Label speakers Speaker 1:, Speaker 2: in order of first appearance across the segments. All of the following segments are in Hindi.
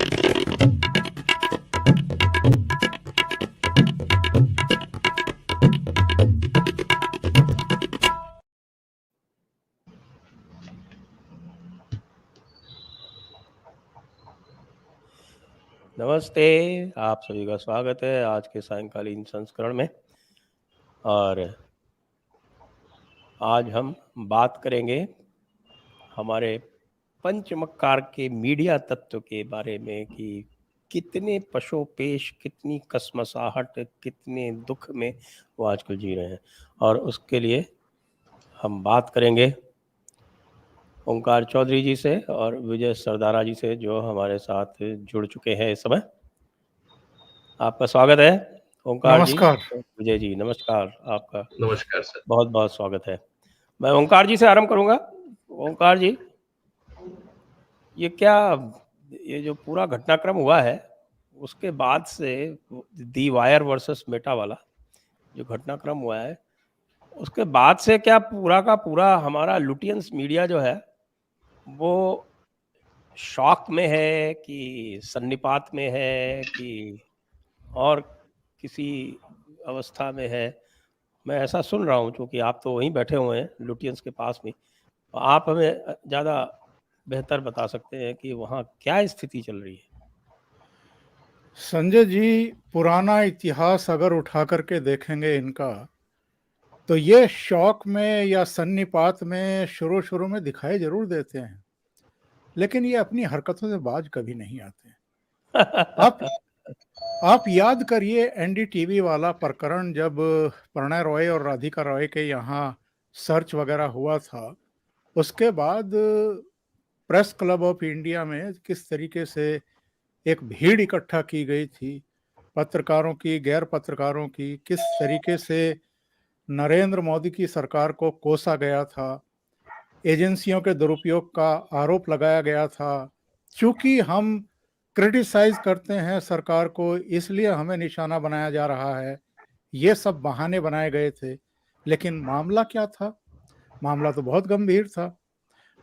Speaker 1: नमस्ते, आप सभी का स्वागत है आज के सायंकालीन संस्करण में। और आज हम बात करेंगे हमारे पंचमक्कार के मीडिया तत्व के बारे में कि कितने पशोपेश, कितनी कसमसाहट, कितने दुख में वो आजकल जी रहे हैं। और उसके लिए हम बात करेंगे ओंकार चौधरी जी से और विजय सरदारा जी से, जो हमारे साथ जुड़ चुके हैं इस समय। आपका स्वागत है ओंकार जी।
Speaker 2: नमस्कार।
Speaker 1: विजय जी नमस्कार, आपका
Speaker 3: नमस्कार सर।
Speaker 1: बहुत बहुत स्वागत है। मैं ओंकार जी से आरंभ करूंगा। ओंकार जी, ये जो पूरा घटनाक्रम हुआ है, उसके बाद से दी वायर वर्सेस मेटा वाला जो घटनाक्रम हुआ है, उसके बाद से क्या पूरा का पूरा हमारा लुटियंस मीडिया जो है वो शॉक में है कि सन्निपात में है कि और किसी अवस्था में है? मैं ऐसा सुन रहा हूँ, क्योंकि आप तो वहीं बैठे हुए हैं लुटियंस के पास में। आप हमें ज़्यादा बेहतर बता सकते हैं कि वहाँ क्या स्थिति चल रही है।
Speaker 2: संजय जी, पुराना इतिहास अगर उठा करके देखेंगे इनका, तो ये शौक में या सन्निपात में शुरू में दिखाई जरूर देते हैं, लेकिन ये अपनी हरकतों से बाज कभी नहीं आते। आप याद करिए एनडीटीवी वाला प्रकरण, जब प्रणय रॉय और राधिका रॉय के यहाँ सर्च वगैरह हुआ था, उसके बाद प्रेस क्लब ऑफ इंडिया में किस तरीके से एक भीड़ इकट्ठा की गई थी, पत्रकारों की, गैर पत्रकारों की, किस तरीके से नरेंद्र मोदी की सरकार को कोसा गया था, एजेंसियों के दुरुपयोग का आरोप लगाया गया था। चूंकि हम क्रिटिसाइज करते हैं सरकार को, इसलिए हमें निशाना बनाया जा रहा है, ये सब बहाने बनाए गए थे। लेकिन मामला क्या था? मामला तो बहुत गंभीर था।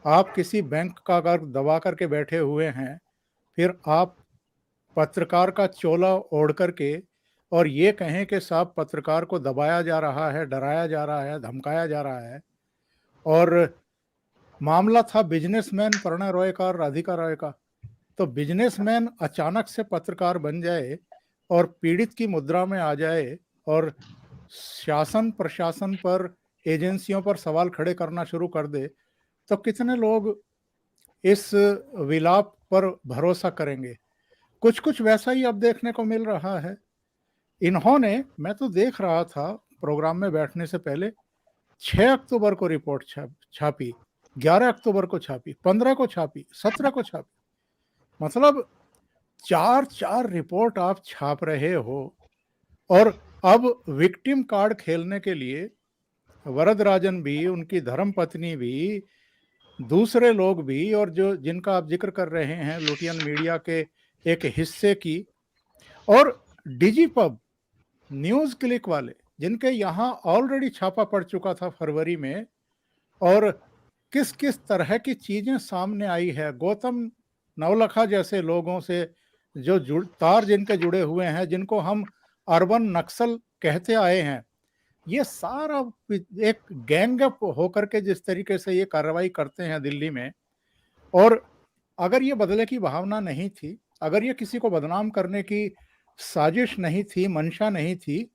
Speaker 2: आप किसी बैंक का अगर दबा करके बैठे हुए हैं, फिर आप पत्रकार का चोला ओढ़ करके और ये कहें कि साहब पत्रकार को दबाया जा रहा है, डराया जा रहा है, धमकाया जा रहा है। और मामला था बिजनेसमैन प्रणय रॉय का और राधिका रॉय का। तो बिजनेसमैन अचानक से पत्रकार बन जाए और पीड़ित की मुद्रा में आ जाए और शासन प्रशासन पर, एजेंसियों पर सवाल खड़े करना शुरू कर दे, तो कितने लोग इस विलाप पर भरोसा करेंगे? कुछ कुछ वैसा ही अब देखने को मिल रहा है। इन्होंने, मैं तो देख रहा था प्रोग्राम में बैठने से पहले, 6 अक्टूबर को रिपोर्ट छापी, 11 अक्टूबर को छापी, 15 को छापी, 17 को छापी। मतलब 4 रिपोर्ट आप छाप रहे हो। और अब विक्टिम कार्ड खेलने के लिए वरदराजन भी, उनकी धर्मपत्नी भी, दूसरे लोग भी, और जो जिनका आप जिक्र कर रहे हैं लुटियन मीडिया के एक हिस्से की, और डिजीपब, न्यूज क्लिक वाले, जिनके यहाँ ऑलरेडी छापा पड़ चुका था फरवरी में, और किस किस तरह की चीजें सामने आई है। गौतम नवलखा जैसे लोगों से जो तार जिनके जुड़े हुए हैं, जिनको हम अर्बन नक्सल कहते आए हैं, ये सारा एक गैंगअप होकर के जिस तरीके से ये कार्रवाई करते हैं दिल्ली में। और अगर ये बदले की भावना नहीं थी, अगर ये किसी को बदनाम करने की साजिश नहीं थी, मंशा नहीं थी,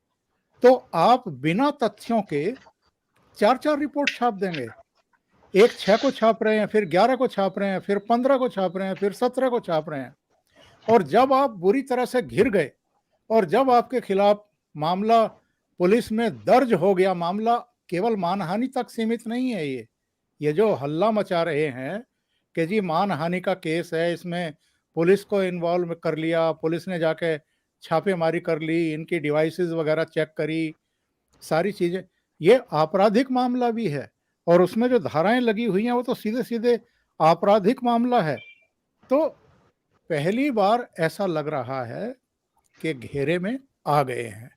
Speaker 2: तो आप बिना तथ्यों के 4 रिपोर्ट छाप देंगे। एक 6 को छाप रहे हैं, फिर 11 को छाप रहे हैं, फिर 15 को छाप रहे हैं, फिर 17 को छाप रहे हैं। और जब आप बुरी तरह से घिर गए और जब आपके खिलाफ मामला पुलिस में दर्ज हो गया, मामला केवल मानहानि तक सीमित नहीं है। ये जो हल्ला मचा रहे हैं कि जी मानहानि का केस है, इसमें पुलिस को इन्वॉल्व कर लिया, पुलिस ने जाके छापेमारी कर ली, इनकी डिवाइसेस वगैरह चेक करी, सारी चीजें, ये आपराधिक मामला भी है। और उसमें जो धाराएं लगी हुई हैं वो तो सीधे सीधे आपराधिक मामला है। तो पहली बार ऐसा लग रहा है कि घेरे में आ गए हैं,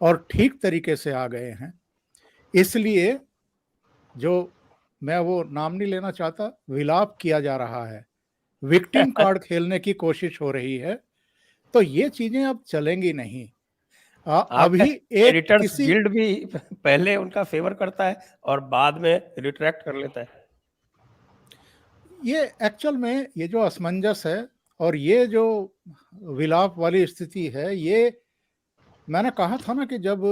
Speaker 2: और ठीक तरीके से आ गए हैं। इसलिए जो मैं वो नाम नहीं लेना चाहता, विलाप किया जा रहा है विक्टिम कार्ड खेलने की कोशिश हो रही है। तो ये चीजें अब चलेंगी नहीं।
Speaker 1: आपका
Speaker 2: अभी एक
Speaker 1: एडिटर्स
Speaker 2: किसी
Speaker 1: गिल्ड भी पहले उनका फेवर करता है और बाद में रिट्रैक्ट कर लेता है।
Speaker 2: ये एक्चुअल में ये जो असमंजस है और ये जो विलाप वाली स्थिति है, ये मैंने कहा था ना कि जब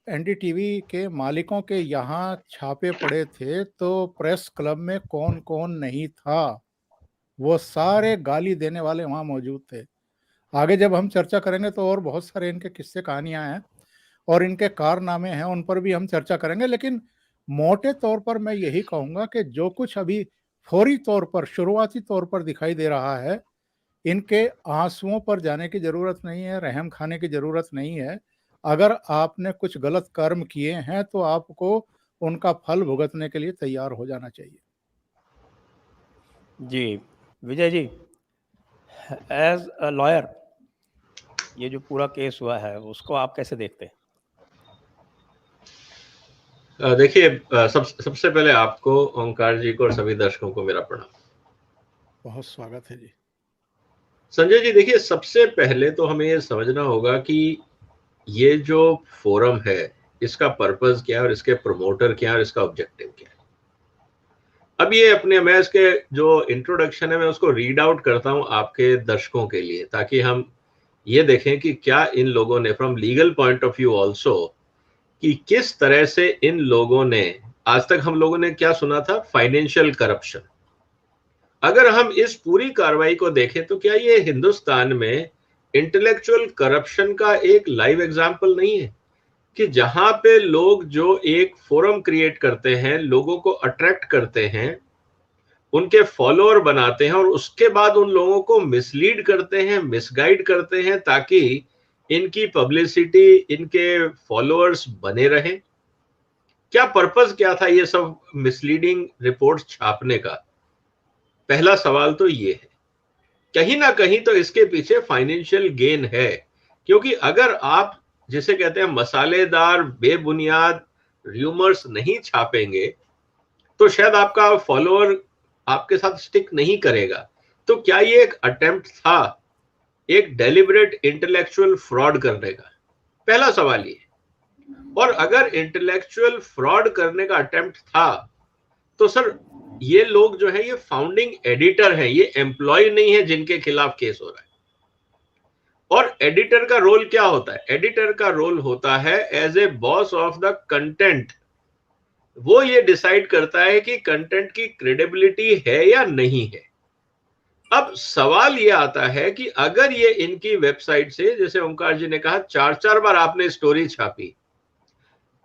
Speaker 2: एनडीटीवी के मालिकों के यहाँ छापे पड़े थे तो प्रेस क्लब में कौन कौन नहीं था, वो सारे गाली देने वाले वहां मौजूद थे। आगे जब हम चर्चा करेंगे तो और बहुत सारे इनके किस्से कहानियां हैं और इनके कारनामे हैं, उन पर भी हम चर्चा करेंगे। लेकिन मोटे तौर पर मैं यही कहूंगा कि जो कुछ अभी फौरी तौर पर, शुरुआती तौर पर दिखाई दे रहा है, इनके आंसुओं पर जाने की जरूरत नहीं है, रहम खाने की जरूरत नहीं है। अगर आपने कुछ गलत कर्म किए हैं तो आपको उनका फल भुगतने के लिए तैयार हो जाना चाहिए।
Speaker 1: जी Vijay ji, as a lawyer, ये जो पूरा केस हुआ है उसको आप कैसे देखते हैं?
Speaker 3: देखिए, सबसे पहले आपको, ओंकार जी को और सभी दर्शकों को मेरा प्रणाम।
Speaker 2: बहुत स्वागत है जी।
Speaker 3: संजय जी, देखिए, सबसे पहले तो हमें ये समझना होगा कि ये जो फोरम है इसका पर्पस क्या है और इसके प्रमोटर क्या है और इसका ऑब्जेक्टिव क्या है। अब ये मैं इसके जो इंट्रोडक्शन है मैं उसको रीड आउट करता हूं आपके दर्शकों के लिए, ताकि हम ये देखें कि क्या इन लोगों ने from legal point of view also, कि किस तरह से इन लोगों ने, आज तक हम लोगों ने क्या सुना था, फाइनेंशियल करप्शन। अगर हम इस पूरी कार्रवाई को देखें तो क्या ये हिंदुस्तान में इंटेलेक्चुअल करप्शन का एक लाइव एग्जाम्पल नहीं है, कि जहां पे लोग जो एक फोरम क्रिएट करते हैं, लोगों को अट्रैक्ट करते हैं, उनके फॉलोअर बनाते हैं और उसके बाद उन लोगों को मिसलीड करते हैं, मिसगाइड करते हैं, ताकि इनकी पब्लिसिटी, इनके फॉलोअर्स बने रहें। क्या पर्पस क्या था ये सब मिसलीडिंग रिपोर्ट्स छापने का? पहला सवाल तो ये है। कहीं ना कहीं तो इसके पीछे फाइनेंशियल गेन है, क्योंकि अगर आप जिसे कहते हैं मसालेदार बेबुनियाद र्यूमर्स नहीं छापेंगे तो शायद आपका फॉलोअर आपके साथ स्टिक नहीं करेगा। तो क्या ये एक अटेम्प्ट था एक डेलिबरेट इंटेलेक्चुअल फ्रॉड करने का? पहला सवाल ये। और अगर इंटेलेक्चुअल फ्रॉड करने का अटेम्प्ट था तो सर ये लोग जो है ये फाउंडिंग एडिटर हैं, ये एम्प्लॉय नहीं है जिनके खिलाफ केस हो रहा है। और एडिटर का रोल क्या होता है? एडिटर का रोल होता है as a boss of the content. वो ये डिसाइड करता है कि कंटेंट की क्रेडिबिलिटी है या नहीं है। अब सवाल ये आता है कि अगर ये इनकी वेबसाइट से, जैसे ओंकार जी ने कहा, 4-4 बार आपने स्टोरी छापी,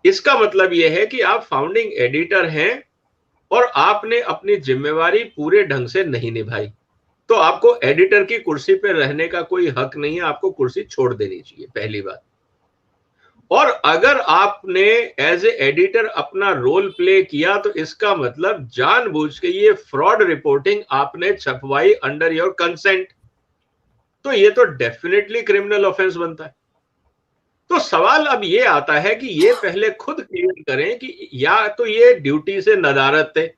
Speaker 3: इसका मतलब यह है कि आप फाउंडिंग एडिटर हैं और आपने अपनी जिम्मेवारी पूरे ढंग से नहीं निभाई। तो आपको एडिटर की कुर्सी पर रहने का कोई हक नहीं है, आपको कुर्सी छोड़ देनी चाहिए, पहली बात। और अगर आपने एज ए एडिटर अपना रोल प्ले किया तो इसका मतलब जानबूझ के ये फ्रॉड रिपोर्टिंग आपने छपवाई अंडर योर कंसेंट, तो ये तो डेफिनेटली क्रिमिनल ऑफेंस बनता है। तो सवाल अब ये आता है कि ये पहले खुद क्लियर करें कि या तो ये ड्यूटी से नदारत थे,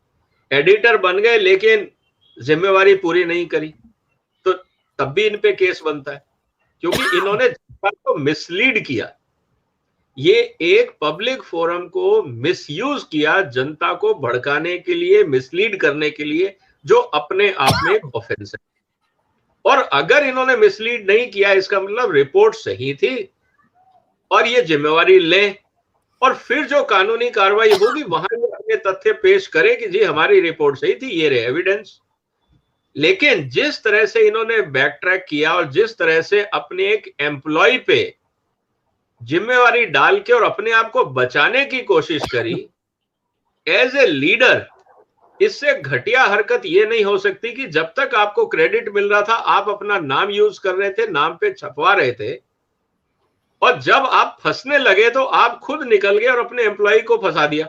Speaker 3: एडिटर बन गए लेकिन जिम्मेवारी पूरी नहीं करी, तो तब भी इन पे केस बनता है, क्योंकि इन्होंने जनता को मिसलीड किया। ये एक पब्लिक फोरम को मिसयूज किया जनता को भड़काने के लिए, मिसलीड करने के लिए, जो अपने आप में एक ऑफेंस है। और अगर इन्होंने मिसलीड नहीं किया, इसका मतलब रिपोर्ट सही थी और ये जिम्मेवारी लें, और फिर जो कानूनी कार्रवाई होगी वहां ये अपने तथ्य पेश करें कि जी हमारी रिपोर्ट सही थी, ये रहे एविडेंस। लेकिन जिस तरह से इन्होंने बैक ट्रैक किया और जिस तरह से अपने एक एम्प्लॉय पे जिम्मेवारी डाल के और अपने आप को बचाने की कोशिश करी एज ए लीडर, इससे घटिया हरकत यह नहीं हो सकती कि जब तक आपको क्रेडिट मिल रहा था आप अपना नाम यूज कर रहे थे, नाम पे छपवा रहे थे, और जब आप फंसने लगे तो आप खुद निकल गए और अपने एम्प्लॉय को फंसा दिया।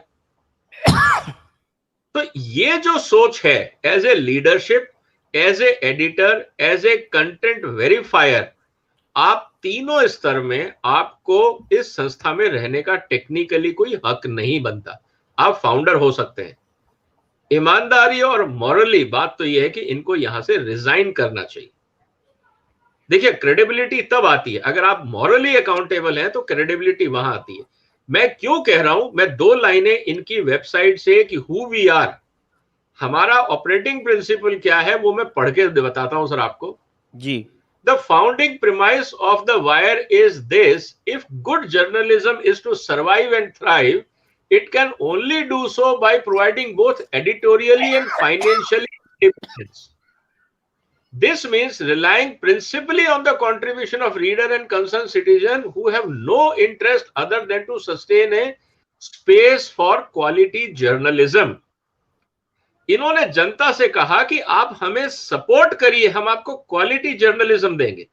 Speaker 3: तो ये जो सोच है as a leadership, as a editor, as a content verifier, आप तीनों स्तर में आपको इस संस्था में रहने का टेक्निकली कोई हक नहीं बनता। आप फाउंडर हो सकते हैं, ईमानदारी और मॉरली बात तो यह है कि इनको यहां से रिजाइन करना चाहिए। देखिए, क्रेडिबिलिटी तब आती है अगर आप मॉरली अकाउंटेबल हैं, तो क्रेडिबिलिटी वहां आती है। मैं क्यों कह रहा हूं, मैं 2 लाइनें इनकी वेबसाइट से कि हु वी आर, हमारा ऑपरेटिंग प्रिंसिपल क्या है, वो मैं पढ़ के बताता हूं सर आपको
Speaker 1: जी।
Speaker 3: The founding premise of the Wire is this: if good journalism is to survive and thrive, it can only do so by providing both editorially and financially independence. This means relying principally on the contribution of reader and concerned citizen who have no interest other than to sustain a space for quality journalism. इन्होंने जनता से कहा कि आप हमें सपोर्ट करिए, हम आपको क्वालिटी जर्नलिज्म देंगे।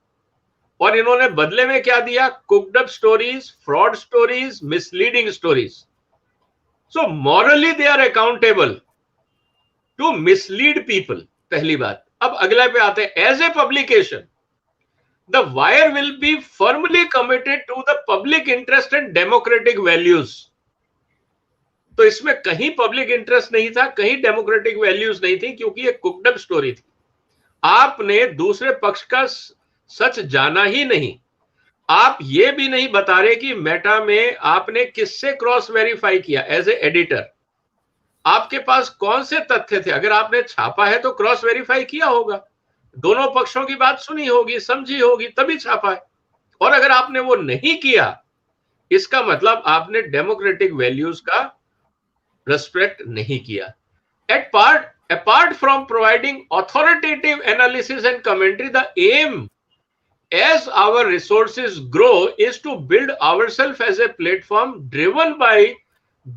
Speaker 3: और इन्होंने बदले में क्या दिया? Cooked up stories, fraud stories, misleading stories. So morally they are accountable to mislead people, पहली बात। अब अगला पे आते हैं। As a publication, the Wire will be firmly committed to the public interest and democratic values. तो इसमें कहीं पब्लिक इंटरेस्ट नहीं था, कहीं डेमोक्रेटिक वैल्यूज नहीं थी, क्योंकि ये कुक्ड अप स्टोरी थी। आपने दूसरे पक्ष का सच जाना ही नहीं। आप ये भी नहीं बता रहे कि मेटा में आपने किससे क्रॉस वेरीफाई किया एज ए एडिटर, आपके पास कौन से तथ्य थे। अगर आपने छापा है तो क्रॉस वेरीफाई किया होगा, दोनों पक्षों की बात सुनी होगी, समझी होगी, तभी छापा है। और अगर आपने वो नहीं किया, इसका मतलब आपने डेमोक्रेटिक वैल्यूज का रेस्पेक्ट नहीं किया। Apart from providing authoritative analysis and commentary, the aim as our resources grow is to build ourselves as a platform driven by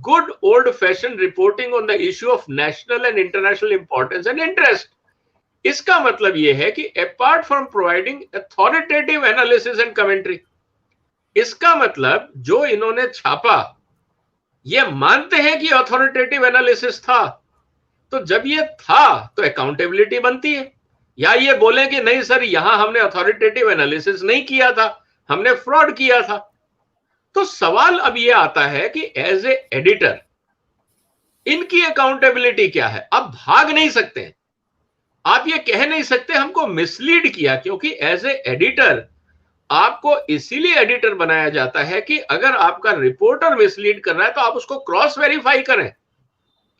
Speaker 3: good old-fashioned reporting on the issue of national and international importance and interest. इसका मतलब यह है कि apart from providing authoritative analysis and commentary, इसका मतलब जो इन्होंने छापा, ये मानते हैं कि अथॉरिटेटिव एनालिसिस था, तो जब ये था तो अकाउंटेबिलिटी बनती है। या ये बोले कि नहीं सर, यहां हमने अथॉरिटेटिव एनालिसिस नहीं किया था, हमने फ्रॉड किया था। तो सवाल अब ये आता है कि एज ए एडिटर इनकी अकाउंटेबिलिटी क्या है? आप भाग नहीं सकते हैं, आप ये कह नहीं सकते हमको मिसलीड किया, क्योंकि एज ए एडिटर आपको इसीलिए एडिटर बनाया जाता है कि अगर आपका रिपोर्टर मिसलीड कर रहा है तो आप उसको क्रॉस वेरीफाई करें।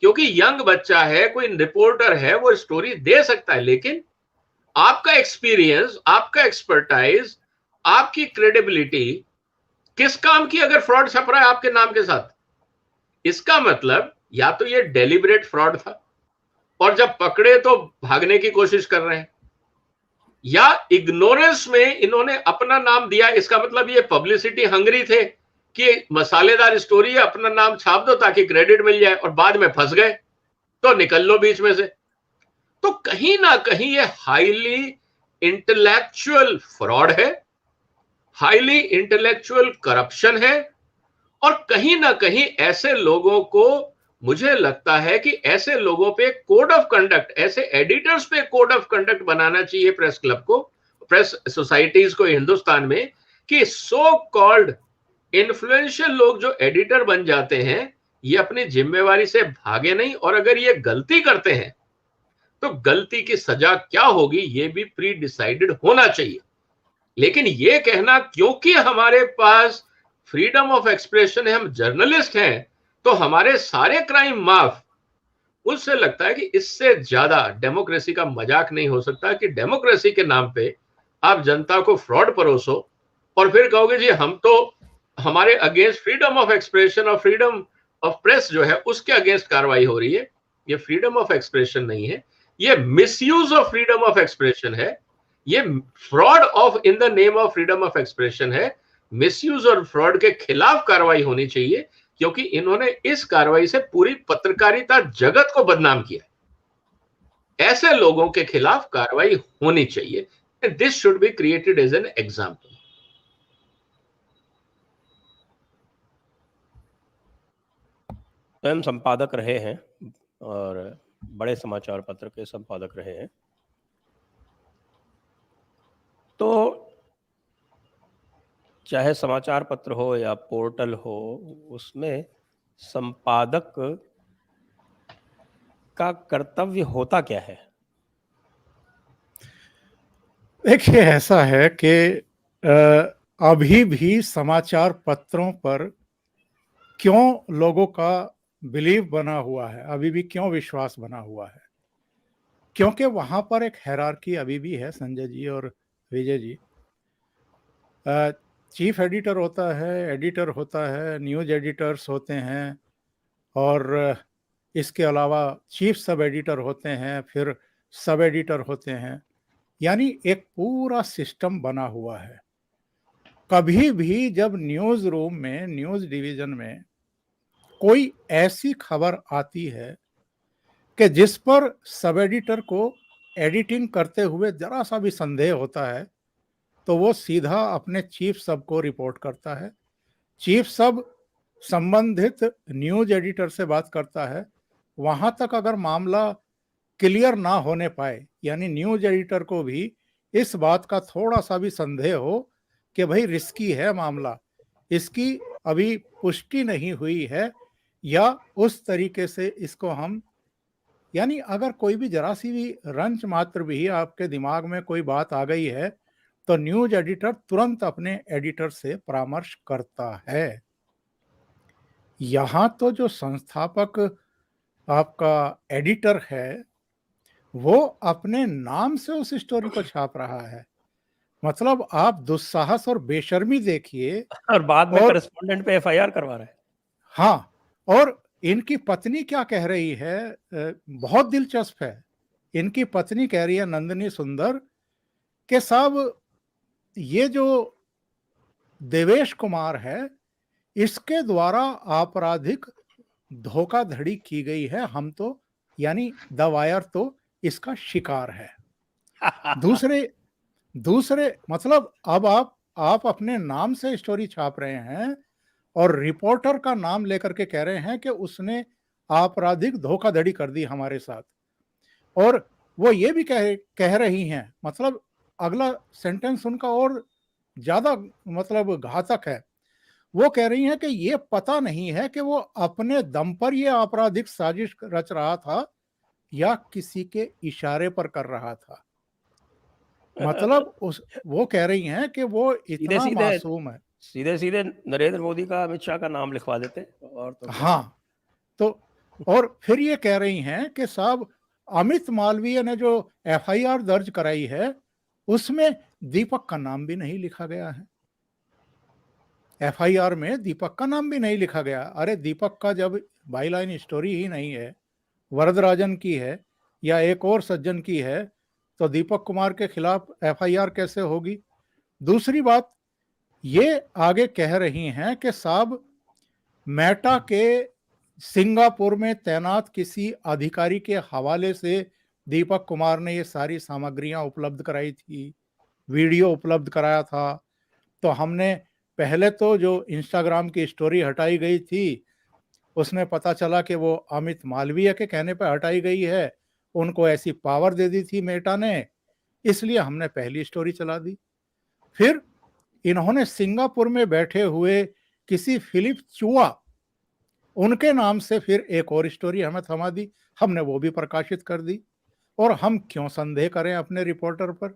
Speaker 3: क्योंकि यंग बच्चा है, कोई रिपोर्टर है, वो स्टोरी दे सकता है, लेकिन आपका एक्सपीरियंस, आपका एक्सपर्टाइज, आपकी क्रेडिबिलिटी किस काम की अगर फ्रॉड छप रहा है आपके नाम के साथ? इसका मतलब या तो ये डेलिबरेट फ्रॉड था और जब पकड़े तो भागने की कोशिश कर रहे हैं, या इग्नोरेंस में इन्होंने अपना नाम दिया। इसका मतलब ये पब्लिसिटी हंग्री थे कि मसालेदार स्टोरी है, अपना नाम छाप दो ताकि क्रेडिट मिल जाए, और बाद में फंस गए तो निकल लो बीच में से। तो कहीं ना कहीं ये हाईली इंटेलेक्चुअल फ्रॉड है, हाईली इंटेलेक्चुअल करप्शन है, और कहीं ना कहीं ऐसे लोगों को, मुझे लगता है कि ऐसे लोगों पे कोड ऑफ कंडक्ट, ऐसे एडिटर्स पे कोड ऑफ कंडक्ट बनाना चाहिए प्रेस क्लब को, प्रेस सोसाइटीज को हिंदुस्तान में, कि सो कॉल्ड इन्फ्लुएंशियल लोग जो एडिटर बन जाते हैं, ये अपनी जिम्मेवारी से भागे नहीं, और अगर ये गलती करते हैं तो गलती की सजा क्या होगी ये भी प्री डिसाइडेड होना चाहिए। लेकिन ये कहना क्योंकि हमारे पास फ्रीडम ऑफ एक्सप्रेशन है, हम जर्नलिस्ट हैं, तो हमारे सारे क्राइम माफ, उससे लगता है कि इससे ज्यादा डेमोक्रेसी का मजाक नहीं हो सकता कि डेमोक्रेसी के नाम पे आप जनता को फ्रॉड परोसो और फिर कहोगे जी हम तो हमारे अगेंस्ट फ्रीडम ऑफ एक्सप्रेशन और फ्रीडम ऑफ प्रेस जो है उसके अगेंस्ट कार्रवाई हो रही है। ये फ्रीडम ऑफ एक्सप्रेशन नहीं है, ये misuse of freedom of expression है, ये fraud of in the name of freedom of expression है। मिसयूज और फ्रॉड के खिलाफ कार्रवाई होनी चाहिए, क्योंकि इन्होंने इस कार्रवाई से पूरी पत्रकारिता जगत को बदनाम किया। ऐसे लोगों के खिलाफ कार्रवाई होनी चाहिए। This should be created as an example.
Speaker 1: स्वयं संपादक रहे हैं और बड़े समाचार पत्र के संपादक रहे हैं, तो चाहे समाचार पत्र हो या पोर्टल हो, उसमें संपादक इसका कर्तव्य होता क्या है?
Speaker 2: देखिए, ऐसा है कि अभी भी समाचार पत्रों पर क्यों लोगों का बिलीव बना हुआ है, अभी भी क्यों विश्वास बना हुआ है? क्योंकि वहाँ पर एक हायरार्की अभी भी है संजय जी और विजय जी। चीफ एडिटर होता है, एडिटर होता है, न्यूज़ एडिटर्स होते हैं और इसके अलावा चीफ सब एडिटर होते हैं, फिर सब एडिटर होते हैं। यानी एक पूरा सिस्टम बना हुआ है। कभी भी जब न्यूज़ रूम में, न्यूज़ डिवीज़न में कोई ऐसी खबर आती है कि जिस पर सब एडिटर को एडिटिंग करते हुए ज़रा-सा भी संदेह होता है, तो वो सीधा अपने चीफ सब को रिपोर्ट करता है। चीफ सब संबंधित न्यूज़ एडिटर से बात करता है। वहाँ तक अगर मामला क्लियर ना होने पाए, यानी न्यूज़ एडिटर को भी इस बात का थोड़ा-सा भी संदेह हो कि भई रिस्की है मामला, इसकी अभी पुष्टि नहीं हुई है या उस तरीके से इसको हम, यानी अगर कोई भी ज़रा-सी भी रंच मात्र भी आपके दिमाग में कोई बात आ गई है, तो न्यूज़ एडिटर तुरंत अपने एडिटर से परामर्श करता है। यहाँ तो जो संस्थापक आपका एडिटर है, वो अपने नाम से उस स्टोरी को छाप रहा है। मतलब आप दुस्साहस और बेशर्मी देखिए।
Speaker 1: और बाद में
Speaker 2: और
Speaker 1: करेस्पॉन्डेंट पे एफआईआर करवा रहा है।
Speaker 2: हाँ, और इनकी पत्नी क्या कह रही है, बहुत दिलचस्प है। इनकी पत्नी कह रही है, नंदिनी सुंदर, कि साहब ये जो देवेश कुमार है, इसके द्वारा आपराधिक धोखाधड़ी की गई है। हम तो, यानी द वायर तो इसका शिकार है। दूसरे दूसरे मतलब अब आप अपने नाम से स्टोरी छाप रहे हैं और रिपोर्टर का नाम लेकर के कह रहे हैं कि उसने आपराधिक धोखाधड़ी कर दी हमारे साथ। और वो ये भी कह रही हैं, मतलब अगला सेंटेंस उनका और ज़्यादा मतलब घातक है। वो कह रही हैं कि ये पता नहीं है कि वो अपने दम पर ये आपराधिक साजिश रच रहा था या किसी के इशारे पर कर रहा था। मतलब उस वो कह रही हैं कि वो इतना
Speaker 1: सीधे-सीधे
Speaker 2: मासूम है।
Speaker 1: सीधे-सीधे नरेंद्र मोदी का, अमित शाह का नाम लिखवा देते और तो क्या।
Speaker 2: हाँ, तो और फिर ये कह रही हैं कि साहब अमित मालवीय ने जो एफआईआर दर्ज कराई है, उसमें दीपक का नाम भी नहीं लिखा गया है। एफआईआर में दीपक का नाम भी नहीं लिखा गया। अरे दीपक का जब बाईलाइन स्टोरी ही नहीं है, वरदराजन की है या एक और सज्जन की है, तो दीपक कुमार के खिलाफ एफआईआर कैसे होगी? दूसरी बात, ये आगे कह रही हैं कि साहब मेटा के सिंगापुर में तैनात किसी अधिकारी के हवाले से दीपक कुमार ने ये सारी सामग्रियां उपलब्ध कराई थी, वीडियो उपलब्ध कराया था। तो हमने पहले तो जो इंस्टाग्राम की स्टोरी हटाई गई थी, उसमें पता चला कि वो अमित मालवीय के कहने पर हटाई गई है। उनको ऐसी पावर दे दी थी मेटा ने, इसलिए हमने पहली स्टोरी चला दी। फिर इन्होंने सिंगापुर में बैठे हुए किसी फिलिप चुआ, उनके नाम से फिर एक और स्टोरी हमें थमा दी, हमने वो भी प्रकाशित कर दी। और हम क्यों संदेह करें अपने रिपोर्टर पर?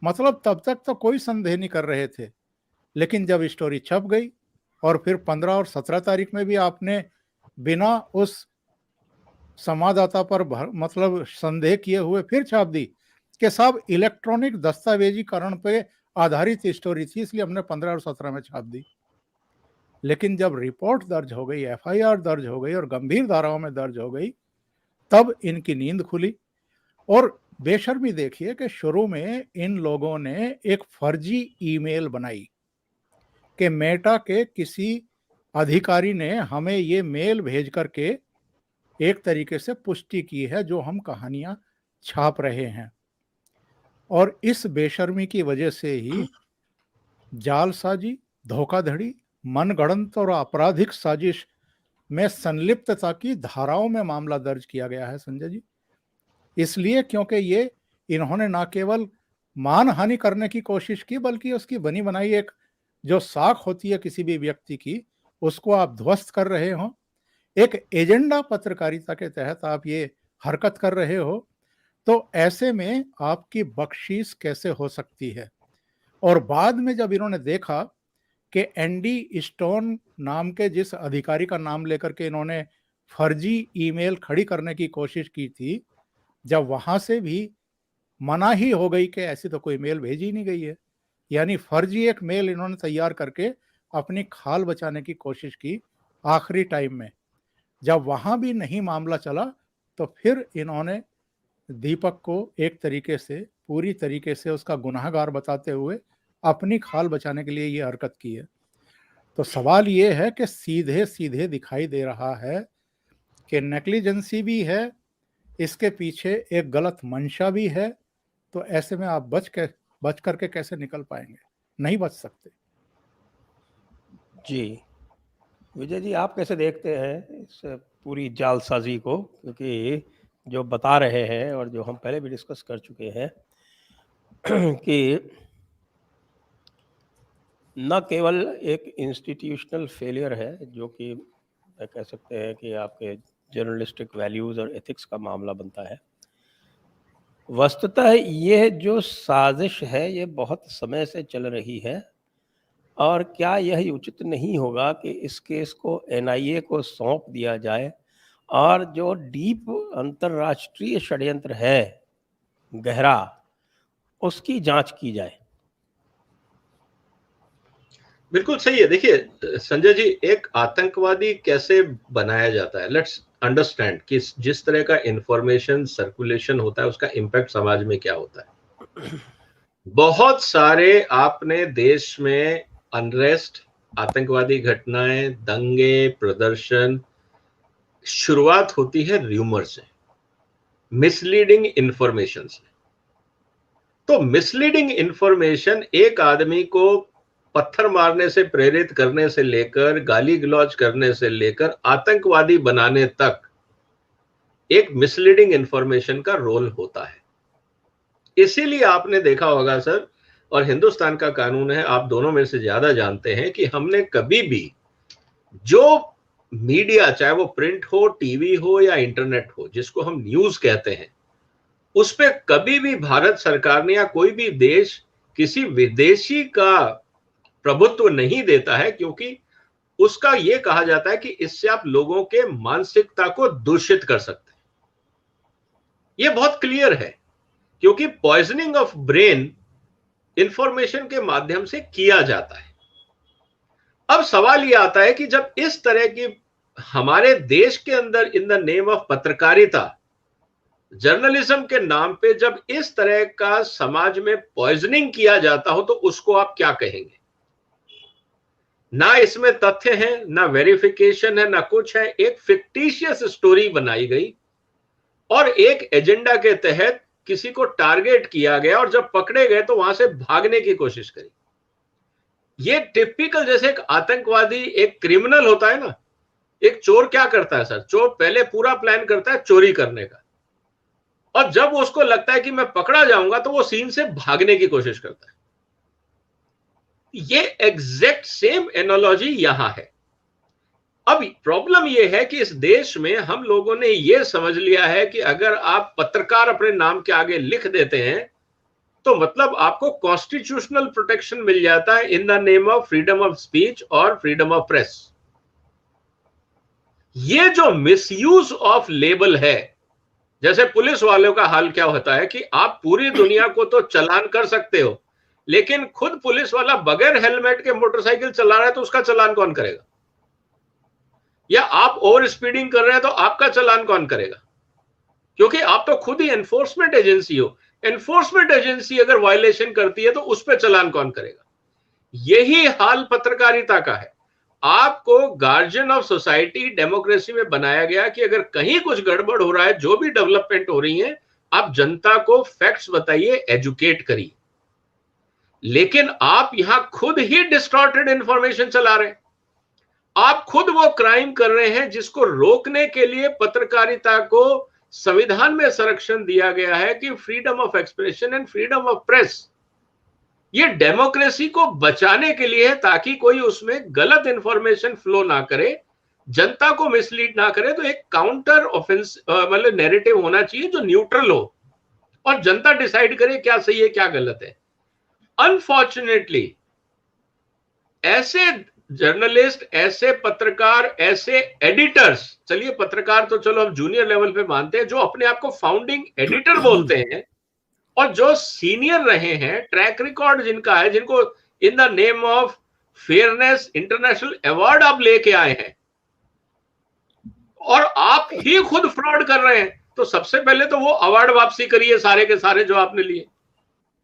Speaker 2: मतलब तब तक तो कोई संदेह नहीं कर रहे थे, लेकिन जब स्टोरी छप गई और फिर 15 और 17 तारीख में भी आपने बिना उस संवाददाता पर मतलब संदेह किए हुए फिर छाप दी कि साहब इलेक्ट्रॉनिक दस्तावेजीकरण पे आधारित स्टोरी थी, इसलिए हमने 15 और 17 में छाप दी। लेकिन जब रिपोर्ट दर्ज हो गई, एफआईआर दर्ज हो गई और गंभीर धाराओं में दर्ज हो गई, तब इनकी नींद खुली। और बेशर्मी देखिए कि शुरू में इन लोगों ने एक फर्जी ईमेल बनाई कि मेटा के किसी अधिकारी ने हमें ये मेल भेज करके एक तरीके से पुष्टि की है जो हम कहानियां छाप रहे हैं। और इस बेशर्मी की वजह से ही जालसाजी, धोखाधड़ी, मनगढ़ंत और आपराधिक साजिश में संलिप्तता की धाराओं में मामला दर्ज किया गया है संजय जी। इसलिए क्योंकि ये इन्होंने ना केवल मानहानि करने की कोशिश की, बल्कि उसकी बनी बनाई एक जो साख होती है किसी भी व्यक्ति की, उसको आप ध्वस्त कर रहे हो। एक एजेंडा पत्रकारिता के तहत आप ये हरकत कर रहे हो, तो ऐसे में आपकी बख्शीश कैसे हो सकती है? और बाद में जब इन्होंने देखा कि एंडी स्टोन नाम के जिस अधिकारी का नाम लेकर के इन्होंने फर्जी ईमेल खड़ी करने की कोशिश की थी, जब वहां से भी मना ही हो गई कि ऐसी तो कोई मेल भेजी नहीं गई है, यानी फर्जी एक मेल इन्होंने तैयार करके अपनी खाल बचाने की कोशिश की आखिरी टाइम में। जब वहां भी नहीं मामला चला, तो फिर इन्होंने दीपक को एक तरीके से, पूरी तरीके से उसका गुनहगार बताते हुए अपनी खाल बचाने के लिए ये हरकत की है। तो सवाल ये है कि सीधे सीधे दिखाई दे रहा है कि नेग्लिजेंसी भी है, इसके पीछे एक गलत मंशा भी है। तो ऐसे में आप बच करके कैसे निकल पाएंगे? नहीं बच सकते।
Speaker 1: जी, विजय जी, आप कैसे देखते हैं इस पूरी जालसाजी को? क्योंकि जो बता रहे हैं और जो हम पहले भी डिस्कस कर चुके हैं कि न केवल एक इंस्टीट्यूशनल फेलियर है, जो कि कह सकते हैं कि आपके जर्नलिस्टिक वैल्यूज़ और एथिक्स का मामला बनता है। वस्तुतः ये जो साजिश है, ये बहुत समय से चल रही है, और क्या यह उचित नहीं होगा कि इस केस को एनआईए को सौंप दिया जाए और जो डीप अंतर्राष्ट्रीय षड्यंत्र है, गहरा, उसकी जांच की जाए?
Speaker 3: बिल्कुल सही है। देखिए संजय जी, एक आतंकवादी कैसे बनाया जाता है, लेट्स अंडरस्टैंड कि जिस तरह का इंफॉर्मेशन सर्कुलेशन होता है उसका इम्पैक्ट समाज में क्या होता है। बहुत सारे आपने देश में अनरेस्ट, आतंकवादी घटनाएं, दंगे, प्रदर्शन, शुरुआत होती है र्यूमर से, मिसलीडिंग इंफॉर्मेशन से। तो मिसलीडिंग इंफॉर्मेशन एक आदमी को पत्थर मारने से प्रेरित करने से लेकर, गाली गलौज करने से लेकर, आतंकवादी बनाने तक एक मिसलीडिंग इंफॉर्मेशन का रोल होता है। इसीलिए आपने देखा होगा सर, और हिंदुस्तान का कानून है, आप दोनों में से ज्यादा जानते हैं कि हमने कभी भी जो मीडिया, चाहे वो प्रिंट हो, टीवी हो या इंटरनेट हो, जिसको हम न्यूज कहते हैं, उस पे कभी भी भारत सरकार ने या कोई भी देश किसी विदेशी का प्रभुत्व नहीं देता है, क्योंकि उसका यह कहा जाता है कि इससे आप लोगों के मानसिकता को दूषित कर सकते हैं। यह बहुत क्लियर है, क्योंकि पॉइजनिंग ऑफ ब्रेन इंफॉर्मेशन के माध्यम से किया जाता है। अब सवाल यह आता है कि जब इस तरह की हमारे देश के अंदर इन द नेम ऑफ पत्रकारिता, जर्नलिज्म के नाम पे जब इस तरह का समाज में पॉइजनिंग किया जाता हो, तो उसको आप क्या कहेंगे? ना इसमें तथ्य है, ना वेरिफिकेशन है, ना कुछ है। एक फिक्टिशियस स्टोरी बनाई गई और एक एजेंडा के तहत किसी को टारगेट किया गया, और जब पकड़े गए तो वहां से भागने की कोशिश करी। ये टिपिकल, जैसे एक आतंकवादी, एक क्रिमिनल होता है ना, एक चोर क्या करता है सर? चोर पहले पूरा प्लान करता है चोरी करने का, और जब उसको लगता है कि मैं पकड़ा जाऊंगा तो वो सीन से भागने की कोशिश करता है। ये एग्जैक्ट सेम एनालॉजी यहां है। अब प्रॉब्लम यह है कि इस देश में हम लोगों ने यह समझ लिया है कि अगर आप पत्रकार अपने नाम के आगे लिख देते हैं तो मतलब आपको कॉन्स्टिट्यूशनल प्रोटेक्शन मिल जाता है इन the name of freedom of speech और फ्रीडम ऑफ प्रेस। ये जो मिसयूज ऑफ लेबल है, जैसे पुलिस वालों का हाल क्या होता है कि आप पूरी दुनिया को तो चालान कर सकते हो, लेकिन खुद पुलिस वाला बगैर हेलमेट के मोटरसाइकिल चला रहा है तो उसका चालान कौन करेगा? या आप ओवर स्पीडिंग कर रहे हैं तो आपका चालान कौन करेगा? क्योंकि आप तो खुद ही एनफोर्समेंट एजेंसी हो। एनफोर्समेंट एजेंसी अगर वायलेशन करती है तो उस पर चालान कौन करेगा? यही हाल पत्रकारिता का है। आपको गार्जियन ऑफ सोसाइटी डेमोक्रेसी में बनाया गया कि अगर कहीं कुछ गड़बड़ हो रहा है, जो भी डेवलपमेंट हो रही है, आप जनता को फैक्ट्स बताइए, एजुकेट करिए। लेकिन आप यहां खुद ही डिस्टॉर्टेड इंफॉर्मेशन चला रहे हैं। आप खुद वो क्राइम कर रहे हैं जिसको रोकने के लिए पत्रकारिता को संविधान में संरक्षण दिया गया है कि freedom of expression and freedom of press. ये डेमोक्रेसी को बचाने के लिए है, ताकि कोई उसमें गलत इंफॉर्मेशन फ्लो ना करे, जनता को मिसलीड ना करे, तो एक काउंटर ऑफेंस मतलब नैरेटिव होना चाहिए जो न्यूट्रल हो और जनता डिसाइड करे क्या सही है क्या गलत है। अनफॉर्चुनेटली ऐसे जर्नलिस्ट, ऐसे पत्रकार, ऐसे एडिटर्स, चलिए पत्रकार तो चलो हम जूनियर लेवल पे मानते हैं, जो अपने आप को फाउंडिंग एडिटर बोलते हैं और जो सीनियर रहे हैं, ट्रैक रिकॉर्ड जिनका है, जिनको इन the name of fairness international award आप लेके आए हैं, और आप ही खुद फ्रॉड कर रहे हैं, तो सबसे पहले तो वो अवार्ड वापसी करिए सारे के सारे जो आपने लिए,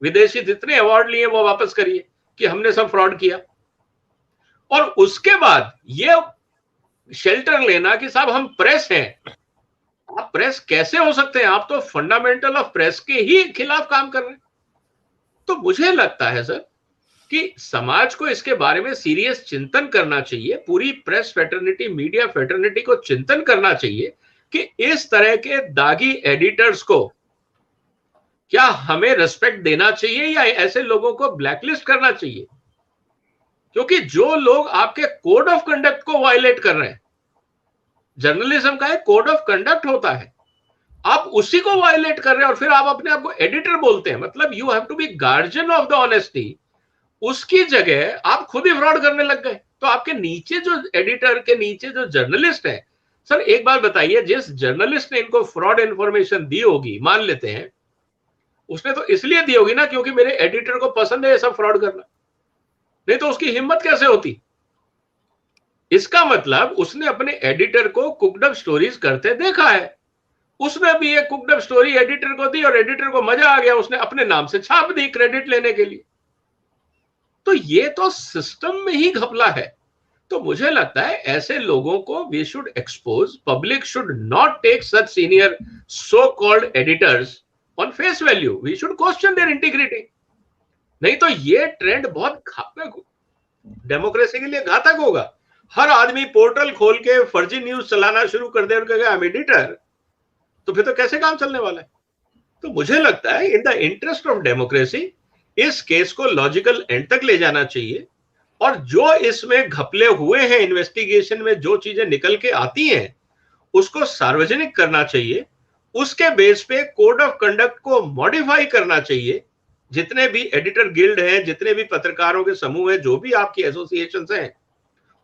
Speaker 3: विदेशी जितने अवार्ड लिए वो वापस करिए कि हमने सब फ्रॉड किया। और उसके बाद ये शेल्टर लेना कि साहब हम प्रेस हैं। आप प्रेस कैसे हो सकते हैं? आप तो फंडामेंटल ऑफ प्रेस के ही खिलाफ काम कर रहे हैं। तो मुझे लगता है सर कि समाज को इसके बारे में सीरियस चिंतन करना चाहिए, पूरी प्रेस फ्रेटर्निटी, मीडिया फ्रेटर्निटी को चिंतन करना चाहिए कि इस तरह के दागी एडिटर्स को क्या हमें रिस्पेक्ट देना चाहिए या ऐसे लोगों को ब्लैकलिस्ट करना चाहिए। क्योंकि जो लोग आपके कोड ऑफ कंडक्ट को वायलेट कर रहे हैं, जर्नलिज्म का एक कोड ऑफ कंडक्ट होता है, आप उसी को वायलेट कर रहे हैं और फिर आप अपने आप को एडिटर बोलते हैं। मतलब you have to be guardian of the honesty. उसकी जगह आप खुद ही फ्रॉड करने लग गए। तो आपके नीचे जो एडिटर के नीचे जो जर्नलिस्ट है, सर एक बात बताइए, जिस जर्नलिस्ट ने इनको फ्रॉड इंफॉर्मेशन दी होगी, मान लेते हैं उसने तो इसलिए दी होगी ना क्योंकि मेरे एडिटर को पसंद है ये सब फ्रॉड करना, नहीं तो उसकी हिम्मत कैसे होती। इसका मतलब उसने अपने एडिटर को कुकड अप स्टोरीज करते देखा है, उसने भी एक कुकड अप स्टोरी एडिटर को दी और एडिटर को मजा आ गया, उसने अपने नाम से छाप दी क्रेडिट लेने के लिए। तो ये तो सिस्टम में ही घपला है। तो मुझे लगता है ऐसे लोगों को we should expose, public should not take such senior so called editors on face value, we should question their integrity. नहीं तो ये ट्रेंड बहुत घातक, डेमोक्रेसी के लिए घातक होगा। हर आदमी पोर्टल खोल के फर्जी न्यूज चलाना शुरू कर दे और कहेगा आई एम एडिटर, तो फिर तो कैसे काम चलने वाला है। तो मुझे लगता है in the interest of democracy इस केस को लॉजिकल एंड तक ले जाना चाहिए, और जो इसमें घपले हुए हैं इन्वेस्टिगेशन में, जो चीजें निकल के आती हैं उसको सार्वजनिक करना चाहिए। उसके बेस पे कोड ऑफ कंडक्ट को मॉडिफाई करना चाहिए। जितने भी एडिटर गिल्ड हैं, जितने भी पत्रकारों के समूह हैं, जो भी आपकी एसोसिएशंस हैं,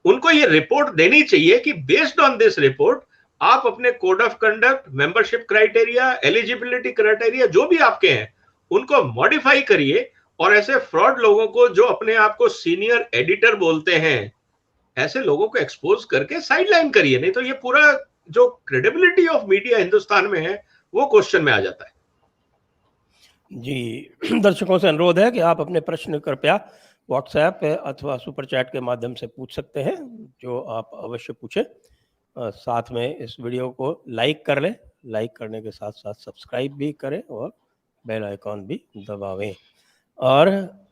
Speaker 3: उनको ये रिपोर्ट देनी चाहिए कि बेस्ड ऑन दिस रिपोर्ट आप अपने code of conduct, membership criteria, eligibility criteria जो भी आपके हैं उनको मॉडिफाई करिए, और ऐसे फ्रॉड लोगों को जो अपने आप को सीनियर एडिटर बोलते हैं, ऐसे लोगों को एक्सपोज करके साइडलाइन करिए। नहीं तो ये पूरा जो क्रेडिबिलिटी ऑफ मीडिया हिंदुस्तान में है वो क्वेश्चन में आ जाता है।
Speaker 1: जी, दर्शकों से अनुरोध है कि आप अपने प्रश्न कृपया व्हाट्सएप अथवा सुपर चैट के माध्यम से पूछ सकते हैं, जो आप अवश्य पूछें। साथ में इस वीडियो को लाइक कर लें, लाइक करने के साथ साथ सब्सक्राइब भी करें और बेल आइकॉन भी दबावें, और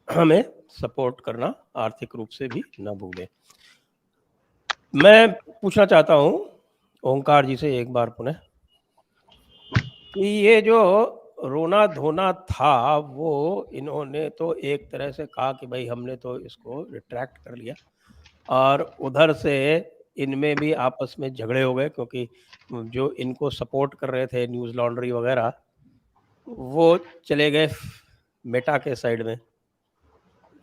Speaker 1: हमें सपोर्ट करना आर्थिक रूप से भी न भूलें। मैं पूछना चाहता हूं ओंकार जी से एक बार पुनः कि ये जो रोना धोना था वो इन्होंने तो एक तरह से कहा कि भाई हमने तो इसको रिट्रैक्ट कर लिया, और उधर से इनमें भी आपस में झगड़े हो गए, क्योंकि जो इनको सपोर्ट कर रहे थे न्यूज़ लॉन्ड्री वगैरह, वो चले गए मेटा के साइड में,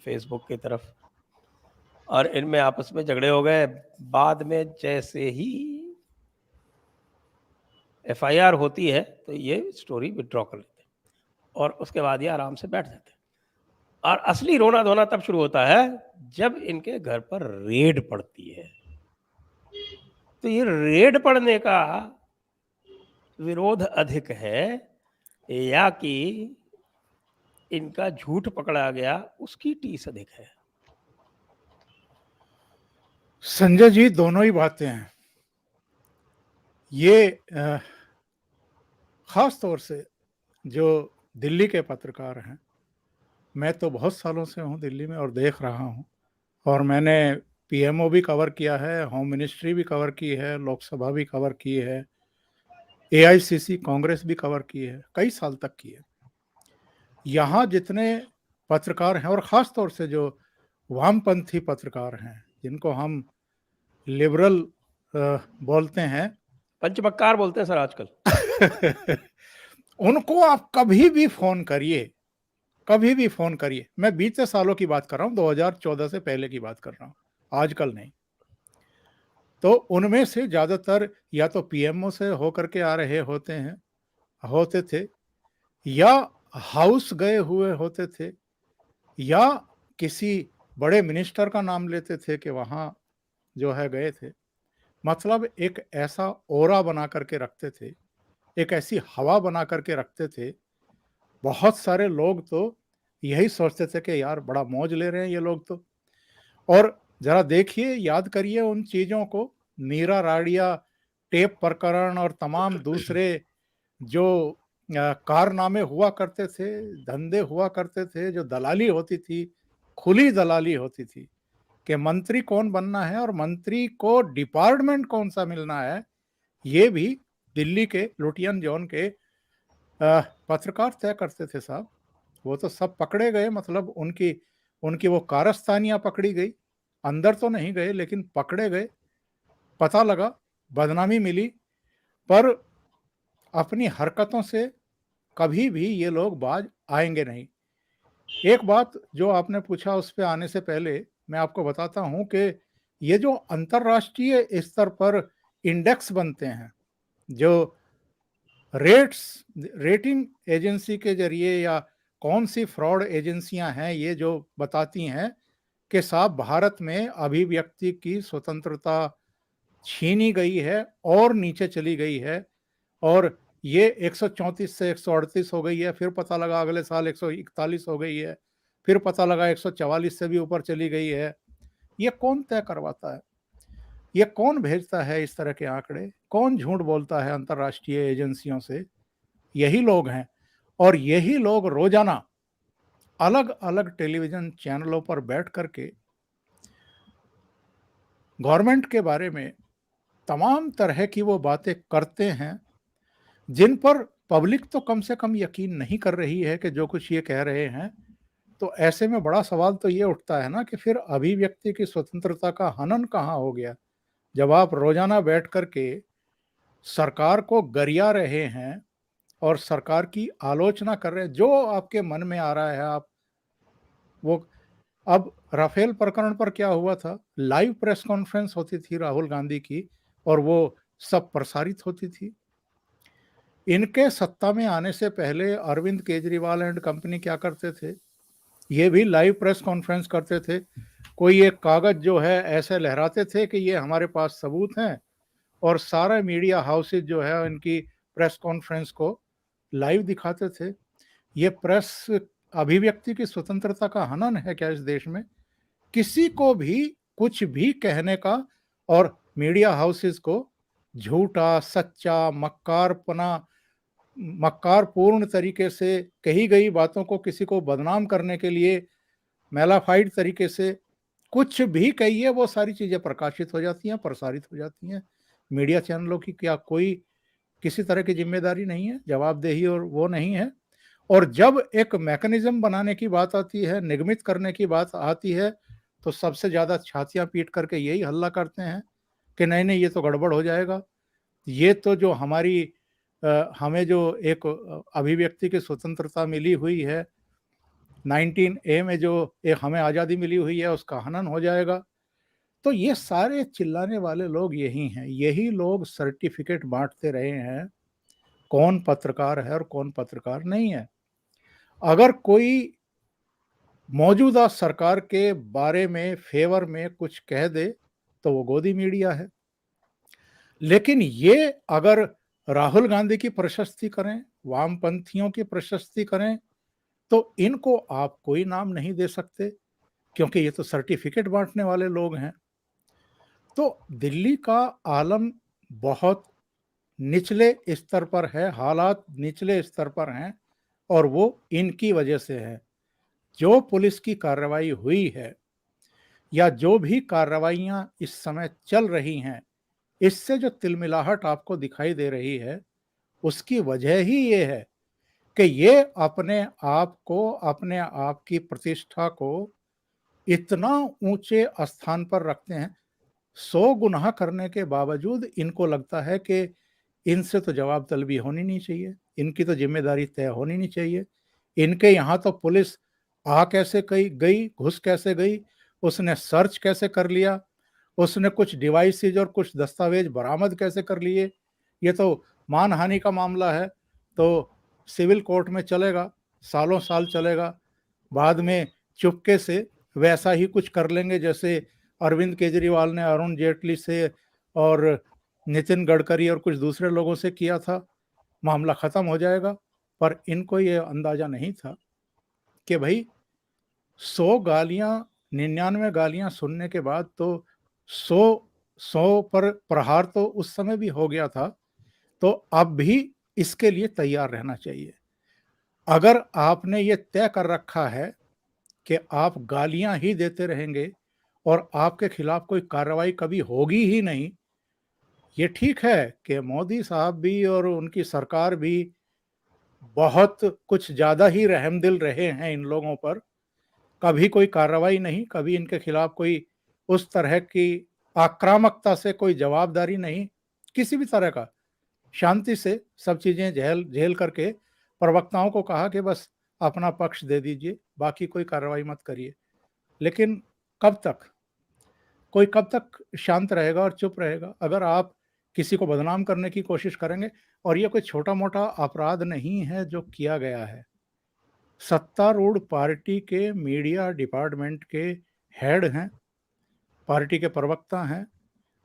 Speaker 1: फेसबुक की तरफ, और इनमें आपस में झगड़े हो गए। बाद में जैसे ही एफआईआर होती है तो ये स्टोरी विड्रॉ कर लेते हैं और उसके बाद ये आराम से बैठ जाते हैं। और असली रोना धोना तब शुरू होता है जब इनके घर पर रेड पड़ती है। तो ये रेड पड़ने का विरोध अधिक है या कि इनका झूठ पकड़ा गया उसकी टीस अधिक है?
Speaker 2: संजय जी, दोनों ही बातें हैं। ये खास तौर से जो दिल्ली के पत्रकार हैं, मैं तो बहुत सालों से हूँ दिल्ली में और देख रहा हूँ, और मैंने पीएमओ भी कवर किया है, होम मिनिस्ट्री भी कवर की है, लोकसभा भी कवर की है, एआईसीसी कांग्रेस भी कवर की है, कई साल तक की है। यहाँ जितने पत्रकार हैं और ख़ास तौर से जो वामपंथी पत्रकार हैं, जिनको हम लिबरल बोलते हैं
Speaker 1: पंचबक्कार बोलते हैं सर आजकल।
Speaker 2: उनको आप कभी भी फोन करिए, कभी भी फोन करिए, मैं बीते सालों की बात कर रहा हूँ, 2014 से पहले की बात कर रहा हूँ, आजकल नहीं। तो उनमें से ज्यादातर या तो पीएमओ से होकर के आ रहे होते थे, या हाउस गए हुए होते थे, या किसी बड़े मिनिस्टर का नाम लेते थे कि वहां जो है गए थे। मतलब एक ऐसा ओरा बना करके रखते थे, एक ऐसी हवा बना करके रखते थे। बहुत सारे लोग तो यही सोचते थे कि यार बड़ा मौज ले रहे हैं ये लोग तो। और जरा देखिए, याद करिए उन चीजों को, नीरा राडिया, टेप प्रकरण और तमाम दूसरे जो कारनामे हुआ करते थे, धंधे हुआ करते थे, जो दलाली होती थी, खुली दलाली होती थी कि मंत्री कौन बनना है और मंत्री को डिपार्टमेंट कौन सा मिलना है, ये भी दिल्ली के लुटियन जोन के पत्रकार तय करते थे साहब। वो तो सब पकड़े गए, मतलब उनकी उनकी वो कारस्तानियां पकड़ी गई, अंदर तो नहीं गए लेकिन पकड़े गए, पता लगा, बदनामी मिली। पर अपनी हरकतों से कभी भी ये लोग बाज आएंगे नहीं। एक बात जो आपने पूछा, उस पे आने से पहले मैं आपको बताता हूं कि ये जो अंतरराष्ट्रीय स्तर पर इंडेक्स बनते हैं, जो रेटिंग एजेंसी के जरिए, या कौन सी फ्रॉड एजेंसियां हैं ये जो बताती हैं कि साहब भारत में अभिव्यक्ति की स्वतंत्रता छीनी गई है और नीचे चली गई है, और ये 134 से 138 हो गई है, फिर पता लगा अगले साल 141 हो गई है, फिर पता लगा 144 से भी ऊपर चली गई है। ये कौन तय करवाता है? ये कौन भेजता है इस तरह के आंकड़े? कौन झूठ बोलता है अंतरराष्ट्रीय एजेंसियों से? यही लोग हैं। और यही लोग रोजाना अलग अलग टेलीविजन चैनलों पर बैठ करके गवर्नमेंट के बारे में तमाम तरह की वो बातें करते हैं, जिन पर पब्लिक तो कम से कम यकीन नहीं कर रही है कि जो कुछ ये कह रहे हैं। तो ऐसे में बड़ा सवाल तो ये उठता है ना कि फिर अभिव्यक्ति की स्वतंत्रता का हनन कहाँ हो गया? जब आप रोजाना बैठ करके सरकार को गरिया रहे हैं और सरकार की आलोचना कर रहे हैं, जो आपके मन में आ रहा है आप वो। अब राफेल प्रकरण पर क्या हुआ था? लाइव प्रेस कॉन्फ्रेंस होती थी राहुल गांधी की, और वो सब प्रसारित होती थी। इनके सत्ता में आने से पहले अरविंद केजरीवाल एंड कंपनी क्या करते थे? ये भी लाइव प्रेस कॉन्फ्रेंस करते थे। कोई एक कागज जो है ऐसे लहराते थे कि ये हमारे पास सबूत हैं, और सारे मीडिया हाउसेज जो है इनकी प्रेस कॉन्फ्रेंस को लाइव दिखाते थे। ये प्रेस अभिव्यक्ति की स्वतंत्रता का हनन है क्या इस देश में? किसी को भी कुछ भी कहने का, और मीडिया हाउसेस को झूठा, सच्चा, मक्कारपूर्ण तरीके से कही गई बातों को किसी को बदनाम करने के लिए मेलाफाइड तरीके से कुछ भी कहिए, वो सारी चीजें प्रकाशित हो जाती हैं, प्रसारित हो जाती हैं। मीडिया चैनलों की क्या कोई किसी तरह की जिम्मेदारी नहीं है, जवाबदेही और वो नहीं है? और जब एक मैकेनिज्म बनाने की बात आती है, निगमित करने की बात आती है, तो सबसे ज्यादा छातियां पीट करके यही हल्ला करते हैं कि नहीं नहीं, ये तो गड़बड़ हो जाएगा। ये तो जो हमें जो एक अभिव्यक्ति की स्वतंत्रता मिली हुई है, 19A में जो एक हमें आज़ादी मिली हुई है, उसका हनन हो जाएगा। तो ये सारे चिल्लाने वाले लोग यही हैं, यही लोग सर्टिफिकेट बांटते रहे हैं कौन पत्रकार है और कौन पत्रकार नहीं है। अगर कोई मौजूदा सरकार के बारे में फेवर में कुछ कह दे तो वो गोदी मीडिया है, लेकिन ये अगर राहुल गांधी की प्रशस्ति करें, वामपंथियों की प्रशस्ति करें, तो इनको आप कोई नाम नहीं दे सकते, क्योंकि ये तो सर्टिफिकेट बांटने वाले लोग हैं। तो दिल्ली का आलम बहुत निचले स्तर पर है, हालात निचले स्तर पर हैं, और वो इनकी वजह से है। जो पुलिस की कार्रवाई हुई है, या जो भी कार्रवाइयां इस समय चल रही हैं, इससे जो तिलमिलाहट आपको दिखाई दे रही है, उसकी वजह ही ये है कि ये अपने आप को, अपने आप की प्रतिष्ठा को इतना ऊंचे स्थान पर रखते हैं। 100 गुनाह करने के बावजूद इनको लगता है कि इनसे तो जवाब तलबी होनी नहीं चाहिए, इनकी तो जिम्मेदारी तय होनी नहीं चाहिए, इनके यहाँ तो पुलिस आ कैसे गई, घुस कैसे गई, उसने सर्च कैसे कर लिया, उसने कुछ डिवाइसेज और कुछ दस्तावेज बरामद कैसे कर लिए, ये तो मानहानि का मामला है, तो सिविल कोर्ट में चलेगा, सालों साल चलेगा, बाद में चुपके से वैसा ही कुछ कर लेंगे जैसे अरविंद केजरीवाल ने अरुण जेटली से और नितिन गडकरी और कुछ दूसरे लोगों से किया था, मामला खत्म हो जाएगा। पर इनको ये अंदाजा नहीं था कि भाई 100 गालियां, 99 गालियां सुनने के बाद तो 100 पर प्रहार तो उस समय भी हो गया था, तो अब भी इसके लिए तैयार रहना चाहिए। अगर आपने ये तय कर रखा है कि आप गालियां ही देते रहेंगे और आपके खिलाफ कोई कार्रवाई कभी होगी ही नहीं, ये ठीक है कि मोदी साहब भी और उनकी सरकार भी बहुत कुछ ज्यादा ही रहमदिल रहे हैं इन लोगों पर, कभी कोई कार्रवाई नहीं, कभी इनके खिलाफ कोई उस तरह की आक्रामकता से कोई जवाबदारी नहीं, किसी भी तरह का, शांति से सब चीजें झेल झेल करके प्रवक्ताओं को कहा कि बस अपना पक्ष दे दीजिए, बाकी कोई कार्रवाई मत करिए। लेकिन कब तक शांत रहेगा और चुप रहेगा? अगर आप किसी को बदनाम करने की कोशिश करेंगे, और ये कोई छोटा मोटा अपराध नहीं है जो किया गया है, सत्तारूढ़ पार्टी के मीडिया डिपार्टमेंट के हेड हैं, पार्टी के प्रवक्ता हैं,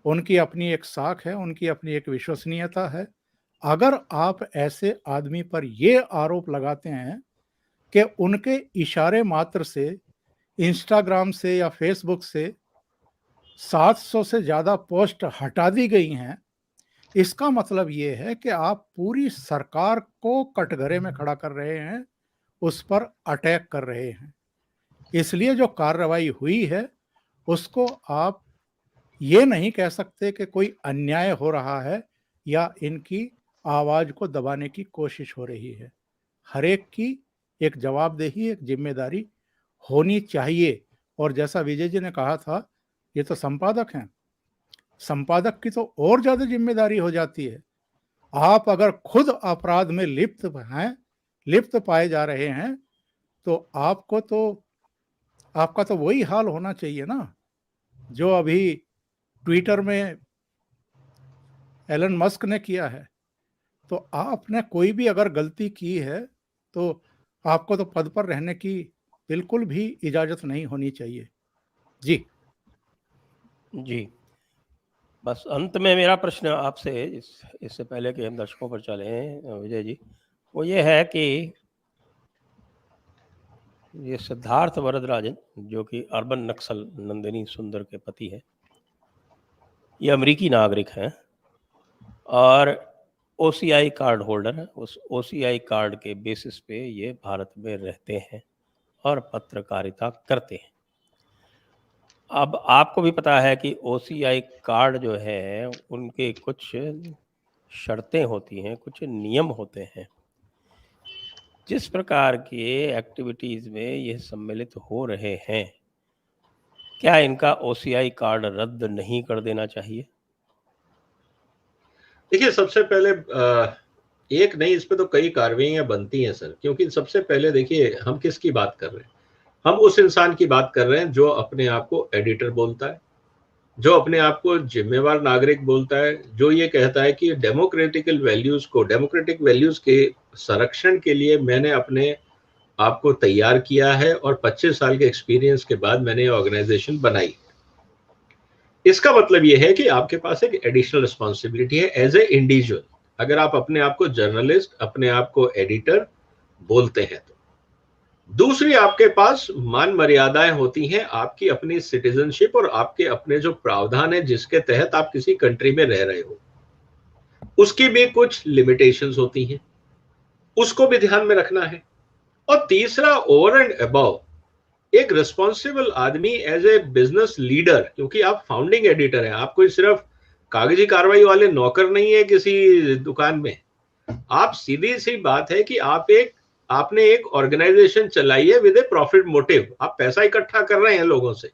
Speaker 2: उनकी अपनी एक साख है, उनकी अपनी एक विश्वसनीयता है। अगर आप ऐसे आदमी पर ये आरोप लगाते हैं कि उनके इशारे मात्र से इंस्टाग्राम से या फेसबुक से 700 से ज्यादा पोस्ट हटा दी गई हैं, इसका मतलब ये है कि आप पूरी सरकार को कटघरे में खड़ा कर रहे हैं, उस पर अटैक कर रहे हैं। इसलिए जो कार्रवाई हुई है उसको आप ये नहीं कह सकते कि कोई अन्याय हो रहा है या इनकी आवाज को दबाने की कोशिश हो रही है। हर एक की एक जवाबदेही, एक जिम्मेदारी होनी चाहिए। और जैसा विजय जी ने कहा था, ये तो संपादक हैं, संपादक की तो और ज्यादा जिम्मेदारी हो जाती है। आप अगर खुद अपराध में लिप्त पाए जा रहे हैं, तो आपका तो वही हाल होना चाहिए ना जो अभी ट्विटर में एलन मस्क ने किया है। तो आपने कोई भी अगर गलती की है तो आपको तो पद पर रहने की बिल्कुल भी इजाजत नहीं होनी चाहिए। जी
Speaker 1: जी, बस अंत में मेरा प्रश्न आपसे इससे पहले कि हम दर्शकों पर चलें विजय जी, वो ये है कि ये सिद्धार्थ वरदराजन जो कि अर्बन नक्सल नंदिनी सुंदर के पति हैं, ये अमेरिकी नागरिक हैं और ओसीआई कार्ड होल्डर है। उस ओसीआई कार्ड के बेसिस पे ये भारत में रहते हैं और पत्रकारिता करते हैं। अब आपको भी पता है कि ओसीआई कार्ड जो है उनके कुछ शर्तें होती हैं, कुछ नियम होते हैं। जिस प्रकार के एक्टिविटीज में ये सम्मिलित हो रहे हैं, क्या इनका ओसीआई कार्ड रद्द नहीं कर देना चाहिए?
Speaker 3: देखिए, सबसे पहले एक नहीं, इस पे तो कई कार्रवाइयां बनती हैं सर, क्योंकि सबसे पहले देखिए हम किसकी बात कर रहे हैं। हम उस इंसान की बात कर रहे हैं जो अपने आप को एडिटर बोलता है, जो अपने आप को जिम्मेवार नागरिक बोलता है, जो ये कहता है कि डेमोक्रेटिक वैल्यूज के संरक्षण के लिए मैंने अपने आप को तैयार किया है और 25 साल के एक्सपीरियंस के बाद मैंने ये ऑर्गेनाइजेशन बनाई। इसका मतलब ये है कि आपके पास एक एडिशनल रिस्पॉन्सिबिलिटी है एज ए इंडिविजुअल। अगर आप अपने आप को जर्नलिस्ट, अपने आप को एडिटर बोलते हैं तो दूसरी आपके पास मान मर्यादाएं होती हैं, आपकी अपनी सिटीजनशिप और आपके अपने जो प्रावधान है जिसके तहत आप किसी कंट्री में रह रहे हो, उसकी भी कुछ लिमिटेशंस होती हैं, उसको भी ध्यान में रखना है। और तीसरा, ओवर एंड अबव, एक रिस्पॉन्सिबल आदमी एज ए बिजनेस लीडर, क्योंकि आप फाउंडिंग एडिटर हैं, आप कोई सिर्फ कागजी कार्रवाई वाले नौकर नहीं है किसी दुकान में। आप, सीधी सी बात है कि आपने एक ऑर्गेनाइजेशन चलाई है विद ए प्रॉफिट मोटिव। आप पैसा इकट्ठा कर रहे हैं लोगों से,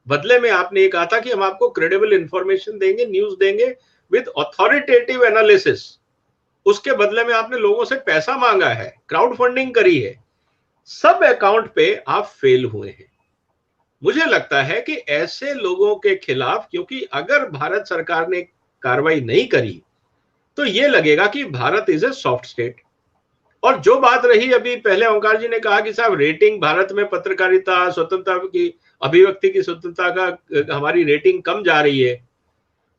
Speaker 3: बदले में आपने ये कहा था कि हम आपको क्रेडिबल इंफॉर्मेशन देंगे, न्यूज देंगे विद ऑथोरिटेटिव एनालिसिस। उसके बदले में आपने लोगों से पैसा मांगा है, क्राउड फंडिंग करी है, सब अकाउंट पे आप फेल हुए हैं। मुझे लगता है कि ऐसे लोगों के खिलाफ, क्योंकि अगर भारत सरकार ने कार्रवाई नहीं करी तो ये लगेगा कि Bharat is a soft state. और जो बात रही अभी पहले ओंकार जी ने कहा कि साहब रेटिंग भारत में पत्रकारिता स्वतंत्रता की, अभिव्यक्ति की स्वतंत्रता का हमारी रेटिंग कम जा रही है।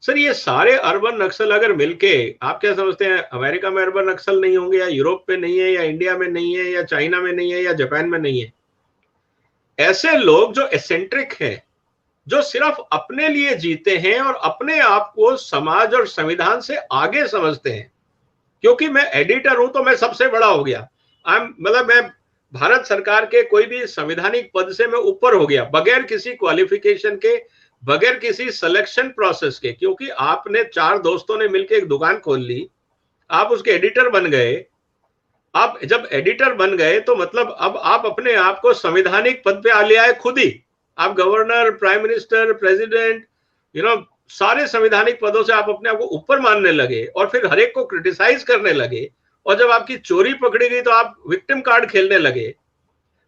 Speaker 3: सर ये सारे अर्बन नक्सल अगर मिलके, आप क्या समझते हैं अमेरिका में अर्बन नक्सल नहीं होंगे, या यूरोप में नहीं है, या इंडिया में नहीं है, या चाइना में नहीं है, या जापान में नहीं है? ऐसे लोग जो एसेंट्रिक हैं, जो सिर्फ अपने लिए जीते हैं और अपने आप को समाज और संविधान से आगे समझते हैं, क्योंकि मैं एडिटर हूं तो मैं सबसे बड़ा हो गया, मतलब मैं भारत सरकार के कोई भी संवैधानिक पद से मैं ऊपर हो गया, बगैर किसी क्वालिफिकेशन के, बगैर किसी सिलेक्शन प्रोसेस के, क्योंकि आपने 4 दोस्तों ने मिलकर एक दुकान खोल ली, आप उसके एडिटर बन गए। आप जब एडिटर बन गए तो मतलब अब आप अपने आप को संवैधानिक पद पे आ ले आए खुद ही। आप गवर्नर, प्राइम मिनिस्टर, प्रेसिडेंट, सारे संवैधानिक पदों से आप अपने आप को ऊपर मानने लगे और फिर हर एक को क्रिटिसाइज करने लगे। और जब आपकी चोरी पकड़ी गई तो आप विक्टिम कार्ड खेलने लगे।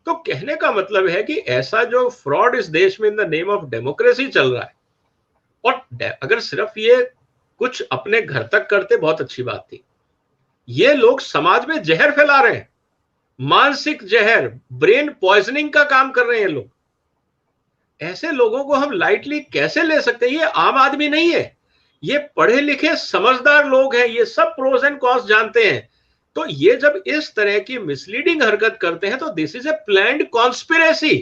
Speaker 3: तो कहने का मतलब है कि ऐसा जो फ्रॉड इस देश में इन द नेम ऑफ डेमोक्रेसी चल रहा है, और अगर सिर्फ ये कुछ अपने घर तक करते बहुत अच्छी बात थी, ये लोग समाज में जहर फैला रहे हैं, मानसिक जहर, ब्रेन पॉइजनिंग का काम कर रहे हैं लोग। ऐसे लोगों को हम लाइटली कैसे ले सकते हैं? ये आम आदमी नहीं है, ये पढ़े लिखे समझदार लोग हैं, ये सब प्रोज एंड कॉन्स जानते हैं। तो ये जब इस तरह की मिसलीडिंग हरकत करते हैं तो this is a planned conspiracy,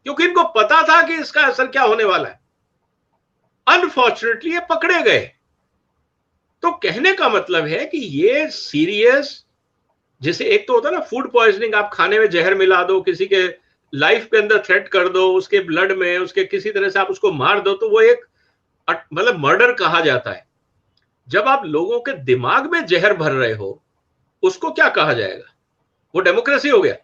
Speaker 3: क्योंकि इनको पता था कि इसका असर क्या होने वाला है। अनफॉर्चुनेटली ये पकड़े गए। तो कहने का मतलब है कि ये सीरियस, जैसे एक तो होता है ना फूड पॉइजनिंग, आप खाने में जहर मिला दो, किसी के लाइफ के अंदर थ्रेट कर दो, उसके ब्लड में, उसके किसी तरह से आप उसको मार दो, तो वो एक मतलब मर्डर कहा जाता है। जब आप लोगों के दिमाग में जहर भर रहे हो, उसको क्या कहा जाएगा? वो डेमोक्रेसी हो गया।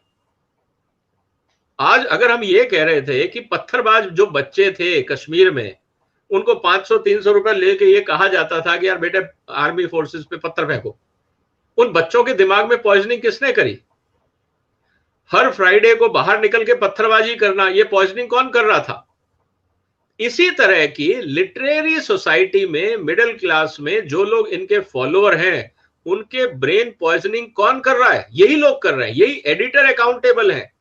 Speaker 3: आज अगर हम ये कह रहे थे कि पत्थरबाज जो बच्चे थे कश्मीर में, उनको 500-300 रुपए लेके ये कहा जाता था कि यार बेटे आर्मी फोर्सेस पे पत्थर फेंको, उन बच्चों के दिमाग में पॉइजनिंग किसने करी? हर फ्राइडे को बाहर निकल के पत्थरबाजी करना, ये पॉइजनिंग कौन कर रहा था? इसी तरह की लिटरेरी सोसाइटी में, मिडिल क्लास में जो लोग इनके फॉलोअर हैं, उनके ब्रेन पॉइजनिंग कौन कर रहा है? यही लोग कर रहे हैं, यही एडिटर अकाउंटेबल है।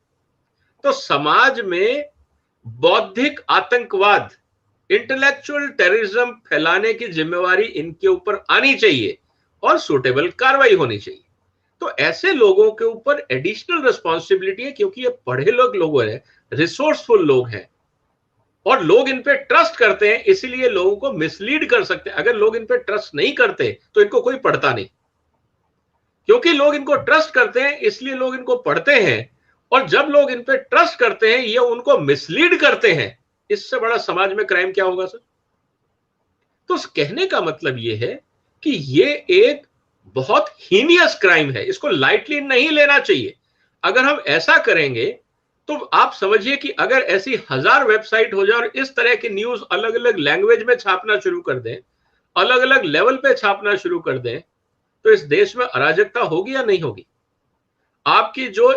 Speaker 3: तो समाज में बौद्धिक आतंकवाद, इंटेलेक्चुअल टेररिज्म फैलाने की जिम्मेवारी इनके ऊपर आनी चाहिए और सूटेबल कार्रवाई होनी चाहिए। तो ऐसे लोगों के ऊपर एडिशनल रिस्पॉन्सिबिलिटी है, क्योंकि ये पढ़े लोग हैं, रिसोर्सफुल लोग हैं, और लोग इन पे ट्रस्ट करते हैं, इसीलिए लोगों को मिसलीड कर सकते हैं। अगर लोग इन पे ट्रस्ट नहीं करते तो इनको कोई पढ़ता नहीं, क्योंकि लोग इनको ट्रस्ट करते हैं इसलिए लोग इनको पढ़ते हैं। और जब लोग इन पे ट्रस्ट करते हैं, ये उनको मिसलीड करते हैं, इससे बड़ा समाज में क्राइम क्या होगा सर? तो कहने का मतलब ये है कि ये एक बहुत हीनियस क्राइम है, इसको लाइटली नहीं लेना चाहिए। अगर हम ऐसा करेंगे तो आप समझिए कि अगर ऐसी 1000 वेबसाइट हो जाए और इस तरह की न्यूज अलग अलग लैंग्वेज में छापना शुरू कर दें, अलग अलग लेवल पे छापना शुरू कर दें, तो इस देश में अराजकता होगी या नहीं होगी? आपकी जो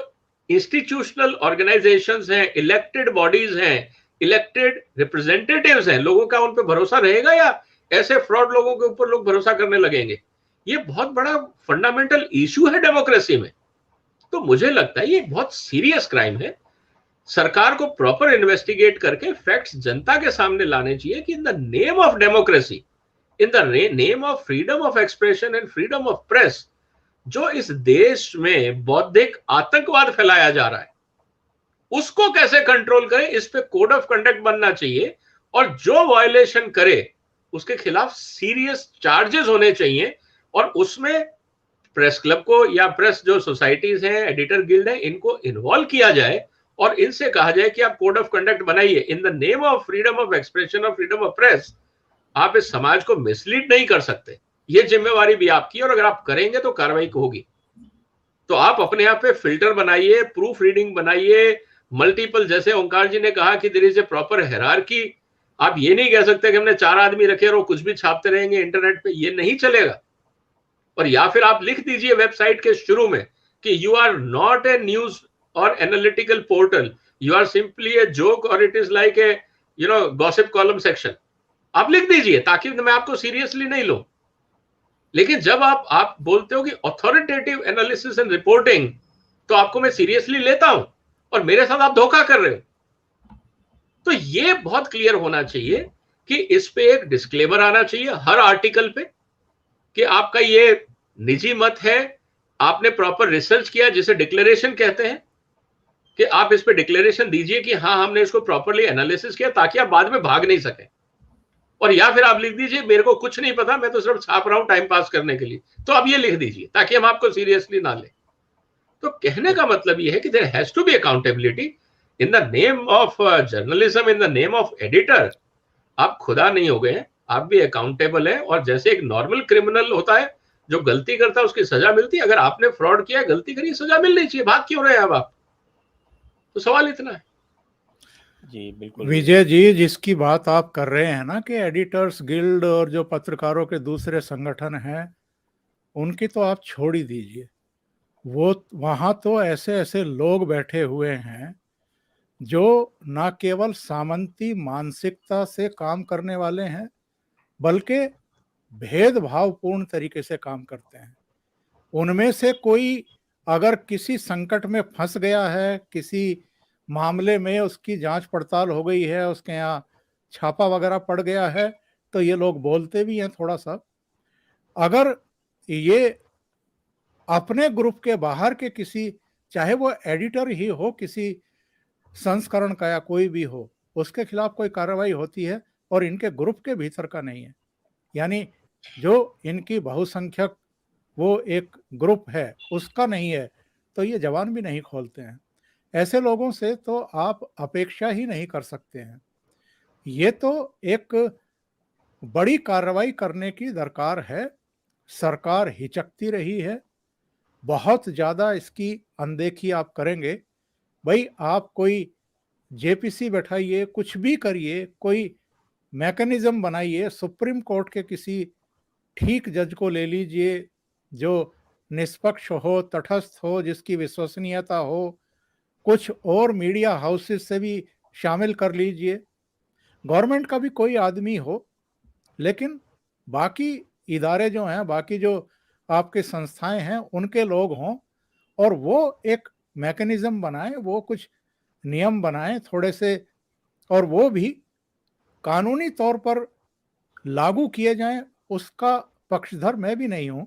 Speaker 3: इंस्टीट्यूशनल ऑर्गेनाइजेशंस हैं, इलेक्टेड बॉडीज हैं, इलेक्टेड रिप्रेजेंटेटिव्स हैं, लोगों का उन पर भरोसा रहेगा या ऐसे फ्रॉड लोगों के ऊपर लोग भरोसा करने लगेंगे? ये बहुत बड़ा फंडामेंटल इशू है डेमोक्रेसी में। तो मुझे लगता है ये बहुत सीरियस क्राइम है। सरकार को प्रॉपर इन्वेस्टिगेट करके फैक्ट्स जनता के सामने लाने चाहिए कि इन the name of democracy, in the name of freedom of expression and freedom of press, जो इस देश में बौद्धिक आतंकवाद फैलाया जा रहा है, उसको कैसे कंट्रोल करें, इस पे कोड ऑफ कंडक्ट बनना चाहिए। और जो वायलेशन करे उसके खिलाफ सीरियस चार्जेस होने चाहिए, और उसमें प्रेस क्लब को या प्रेस जो सोसाइटीज हैं, एडिटर गिल्ड है, इनको इन्वॉल्व किया जाए और इनसे कहा जाए कि आप कोड ऑफ कंडक्ट बनाइए इन the name of freedom of expression और फ्रीडम ऑफ प्रेस। आप इस समाज को मिसलीड नहीं कर सकते, ये जिम्मेवारी भी आपकी, और अगर आप करेंगे तो कार्रवाई होगी। तो आप अपने आप पे फिल्टर बनाइए, प्रूफ रीडिंग बनाइए, मल्टीपल, जैसे ओंकार जी ने कहा कि there is a proper hierarchy, आप ये नहीं कह सकते कि हमने 4 आदमी रखे और वो कुछ भी छापते रहेंगे इंटरनेट पे, ये नहीं चलेगा। और या फिर आप लिख दीजिए वेबसाइट के शुरू में कि you are not a news और analytical portal, you are simply a joke और it is like a gossip column section. आप लिख दीजिए ताकि मैं आपको सीरियसली नहीं लूं। लेकिन जब आप बोलते हो कि ऑथोरिटेटिव एनालिसिस एंड रिपोर्टिंग, तो आपको मैं सीरियसली लेता हूं और मेरे साथ आप धोखा कर रहे हो। तो ये बहुत क्लियर होना चाहिए कि इस पे एक डिस्क्लेमर आना चाहिए हर आर्टिकल पे कि आपका ये निजी मत है, आपने प्रॉपर रिसर्च किया, जिसे डिक्लेरेशन कहते हैं, कि आप इस पे डिक्लेरेशन दीजिए कि हाँ हमने इसको प्रॉपरली एनालिसिस किया, ताकि आप बाद में भाग नहीं सके। और या फिर आप लिख दीजिए मेरे को कुछ नहीं पता, मैं तो सिर्फ छाप रहा हूं टाइम पास करने के लिए, तो आप ये लिख दीजिए ताकि हम आपको सीरियसली ना लें। तो कहने का मतलब ये है कि there has to be accountability in the name of journalism, in the name of editor. आप खुदा नहीं हो गए हैं, आप भी अकाउंटेबल है। और जैसे एक नॉर्मल क्रिमिनल होता है जो गलती करता है उसकी सजा मिलती है, अगर आपने फ्रॉड किया, गलती करी, सजा मिलनी चाहिए, भाग क्यों रहे हैं अब आप? तो सवाल इतना है।
Speaker 1: जी बिल्कुल।
Speaker 2: विजय जी, जिसकी बात आप कर रहे हैं ना कि एडिटर्स गिल्ड और जो पत्रकारों के दूसरे संगठन हैं, उनकी तो आप छोड़ ही दीजिए। वो वहाँ तो ऐसे ऐसे लोग बैठे हुए हैं जो ना केवल सामंती मानसिकता से काम करने वाले हैं, बल्कि भेदभावपूर्ण तरीके से काम करते हैं। उनमें से कोई अगर किसी संकट में फंस गया है, किसी मामले में उसकी जांच पड़ताल हो गई है, उसके यहाँ छापा वगैरह पड़ गया है, तो ये लोग बोलते भी हैं थोड़ा सा। अगर ये अपने ग्रुप के बाहर के किसी, चाहे वो एडिटर ही हो किसी संस्करण का या कोई भी हो, उसके खिलाफ कोई कार्रवाई होती है और इनके ग्रुप के भीतर का नहीं है, यानी जो इनकी बहुसंख्यक वो एक ग्रुप है उसका नहीं है, तो ये जवान भी नहीं खोलते हैं। ऐसे लोगों से तो आप अपेक्षा ही नहीं कर सकते हैं। ये तो एक बड़ी कार्रवाई करने की दरकार है। सरकार हिचकती रही है, बहुत ज़्यादा इसकी अनदेखी आप करेंगे। भाई आप कोई जेपीसी बैठाइए, कुछ भी करिए, कोई मैकेनिज्म बनाइए, सुप्रीम कोर्ट के किसी ठीक जज को ले लीजिए जो निष्पक्ष हो, तटस्थ हो, जिसकी विश्वसनीयता हो, कुछ और मीडिया हाउसेस से भी शामिल कर लीजिए, गवर्नमेंट का भी कोई आदमी हो, लेकिन बाकी इदारे जो हैं, बाकी जो आपके संस्थाएं हैं, उनके लोग हों और वो एक मैकेनिज्म बनाएं, वो कुछ नियम बनाएं थोड़े से, और वो भी कानूनी तौर पर लागू किए जाएं। उसका पक्षधर मैं भी नहीं हूं,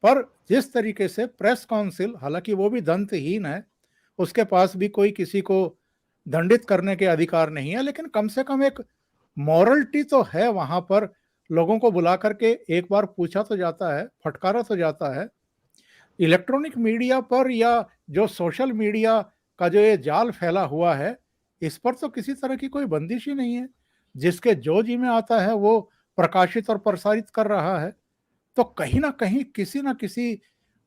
Speaker 2: पर जिस तरीके से प्रेस काउंसिल, हालांकि वो भी दंतहीन है, उसके पास भी कोई किसी को दंडित करने के अधिकार नहीं है, लेकिन कम से कम एक मॉरलिटी तो है वहां पर। लोगों को बुला करके एक बार पूछा तो जाता है, फटकारा तो जाता है। इलेक्ट्रॉनिक मीडिया पर या जो सोशल मीडिया का जो ये जाल फैला हुआ है, इस पर तो किसी तरह की कोई बंदिश ही नहीं है। जिसके जो जी में आता है वो प्रकाशित और प्रसारित कर रहा है। तो कहीं ना कहीं किसी ना किसी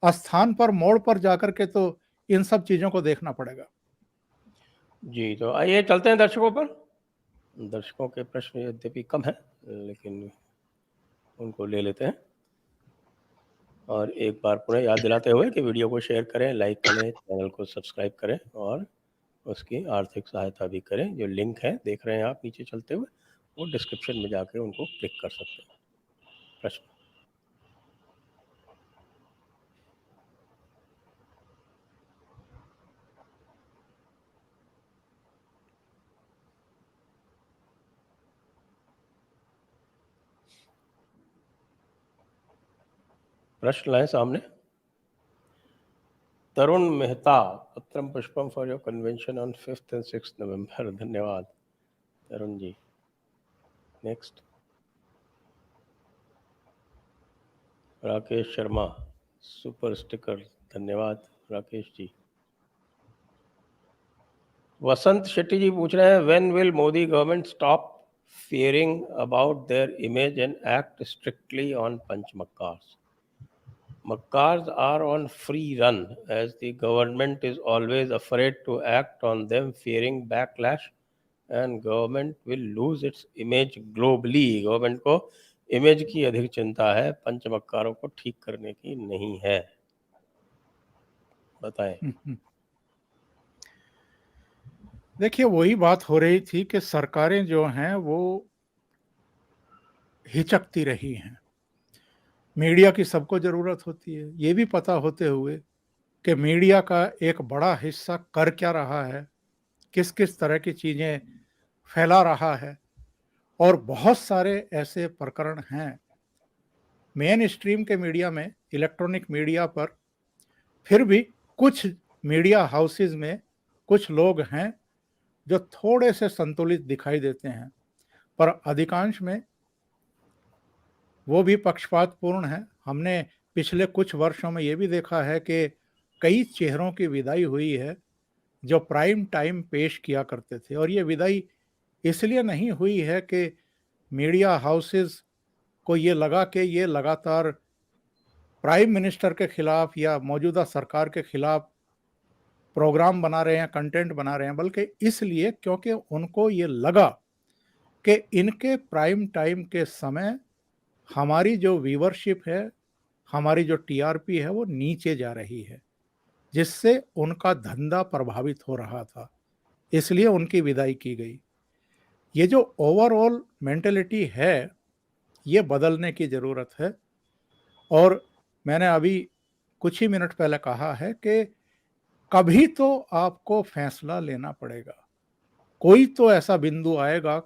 Speaker 2: स्थान पर, मोड़ पर जाकर के तो इन सब चीजों को देखना पड़ेगा।
Speaker 1: जी, तो आइए चलते हैं दर्शकों पर। दर्शकों के प्रश्न यद्यपि कम है, लेकिन उनको ले लेते हैं। और एक बार पुनः याद दिलाते हुए कि वीडियो को शेयर करें, लाइक करें, चैनल को सब्सक्राइब करें और उसकी आर्थिक सहायता भी करें। जो लिंक है देख रहे हैं आप नीचे चलते हुए, वो डिस्क्रिप्शन में जाके उनको क्लिक कर सकते हैं। प्रश्न। प्रश्न लाएं सामने। तरुण मेहता, पत्रम पुष्पम for your convention on 5th and 6th November. धन्यवाद Tarun ji. Next, Rakesh Sharma, super sticker. धन्यवाद राकेश जी। वसंत शेट्टी जी पूछ रहे हैं, when will Modi government stop fearing about their image and act strictly on punch makkars? Makkars are on free run as the government is always afraid to act on them, fearing backlash and government will lose its image globally. Government को इमेज की अधिक चिंता है, पंचमक्कारों को ठीक करने की नहीं है। बताएं।
Speaker 2: देखिए, वही बात हो रही थी कि सरकारें जो हैं वो हिचकती रही हैं। मीडिया की सबको जरूरत होती है, ये भी पता होते हुए कि मीडिया का एक बड़ा हिस्सा कर क्या रहा है, किस किस तरह की चीजें फैला रहा है, और बहुत सारे ऐसे प्रकरण हैं मेन स्ट्रीम के मीडिया में, इलेक्ट्रॉनिक मीडिया पर। फिर भी कुछ मीडिया हाउसेस में कुछ लोग हैं जो थोड़े से संतुलित दिखाई देते हैं, पर अधिकांश में वो भी पक्षपातपूर्ण है। हमने पिछले कुछ वर्षों में ये भी देखा है कि कई चेहरों की विदाई हुई है जो प्राइम टाइम पेश किया करते थे, और ये विदाई इसलिए नहीं हुई है कि मीडिया हाउसेस को ये लगा कि ये लगातार प्राइम मिनिस्टर के खिलाफ या मौजूदा सरकार के खिलाफ प्रोग्राम बना रहे हैं, कंटेंट बना रहे हैं, बल्कि इसलिए क्योंकि उनको ये लगा कि इनके प्राइम टाइम के समय हमारी जो व्यूवरशिप है, हमारी जो टीआरपी है, वो नीचे जा रही है, जिससे उनका धंधा प्रभावित हो रहा था, इसलिए उनकी विदाई की गई। ये जो ओवरऑल मेंटेलिटी है, ये बदलने की ज़रूरत है। और मैंने अभी कुछ ही मिनट पहले कहा है कि कभी तो आपको फैसला लेना पड़ेगा। कोई तो ऐसा बिंदु आएगा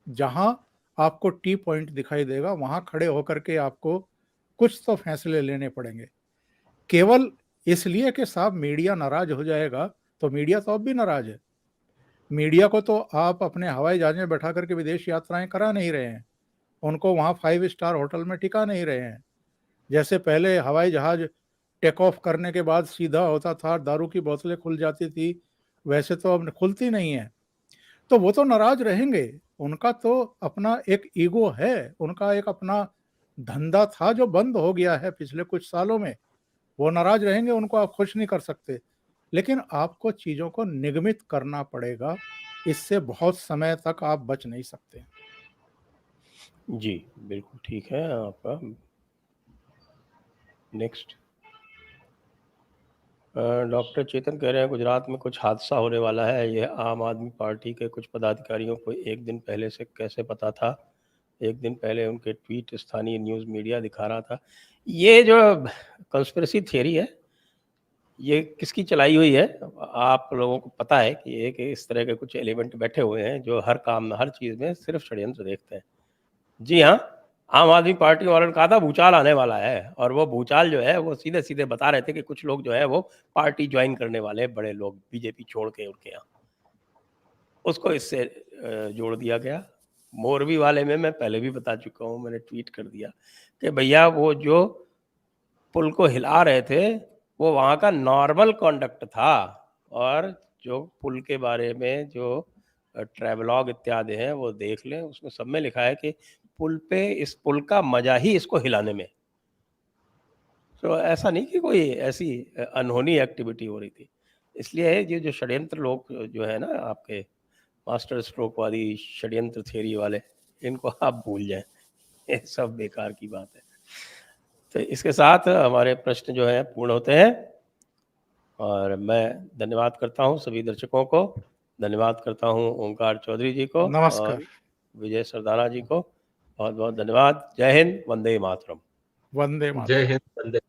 Speaker 2: जहां आपको टी पॉइंट दिखाई देगा, वहां खड़े होकर के आपको कुछ तो फैसले लेने पड़ेंगे। केवल इसलिए कि साहब मीडिया नाराज हो जाएगा, तो मीडिया तो अब भी नाराज है। मीडिया को तो आप अपने हवाई जहाज में बैठा करके विदेश यात्राएं करा नहीं रहे हैं, उनको वहां 5 स्टार होटल में टिका नहीं रहे हैं। जैसे पहले हवाई जहाज टेक ऑफ करने के बाद सीधा होता था, दारू की बोतलें खुल जाती थी, वैसे तो अब खुलती नहीं है। तो वो तो नाराज रहेंगे, उनका तो अपना एक ईगो है, उनका एक अपना धंधा था जो बंद हो गया है पिछले कुछ सालों में। वो नाराज रहेंगे, उनको आप खुश नहीं कर सकते, लेकिन आपको चीज़ों को निगमित करना पड़ेगा। इससे बहुत समय तक आप बच नहीं सकते।
Speaker 1: जी बिल्कुल ठीक है आपका। नेक्स्ट डॉक्टर चेतन कह रहे हैं गुजरात में कुछ हादसा होने वाला है, यह आम आदमी पार्टी के कुछ पदाधिकारियों को एक दिन पहले से कैसे पता था? एक दिन पहले उनके ट्वीट स्थानीय न्यूज़ मीडिया दिखा रहा था। ये जो कंस्पिरेसी थियरी है, ये किसकी चलाई हुई है? आप लोगों को पता है कि एक इस तरह के कुछ एलिमेंट बैठे हुए हैं जो हर काम में, हर चीज़ में सिर्फ षड्यंत्र देखते हैं। जी हाँ, आम आदमी पार्टी वालों ने कहा था भूचाल आने वाला है, और वो भूचाल जो है वो सीधे-सीधे बता रहे थे कि कुछ लोग जो है वो पार्टी ज्वाइन करने वाले हैं, बड़े लोग बीजेपी छोड़ के उनके यहाँ। उसको इससे जोड़ दिया गया। मोरबी वाले में मैं पहले भी बता चुका हूँ, मैंने ट्वीट कर दिया कि भैया वो जो पुल को हिला रहे थे वो वहाँ का नॉर्मल कंडक्ट था, और जो पुल के बारे में जो ट्रैवलॉग इत्यादि हैं वो देख लें, उसमें सब में लिखा है कि पुल पे इस पुल का मजा ही इसको हिलाने में। तो ऐसा नहीं कि कोई ऐसी अनहोनी एक्टिविटी हो रही थी। इसलिए ये जो षड्यंत्र लोग जो है ना आपके मास्टर स्ट्रोक वाली षड्यंत्र थ्योरी वाले, इनको आप भूल जाएं, ये सब बेकार की बात है। तो इसके साथ हमारे प्रश्न जो हैं पूर्ण होते हैं, और मैं धन्यवाद करता हूं सभी दर्शकों को, धन्यवाद करता हूं ओंकार चौधरी जी को
Speaker 2: नमस्कार।
Speaker 1: और विजय सरदाना जी को। बहुत बहुत धन्यवाद। जय हिंद, वंदे मातरम।
Speaker 2: वंदे मातरम।
Speaker 3: जय हिंद, वंदे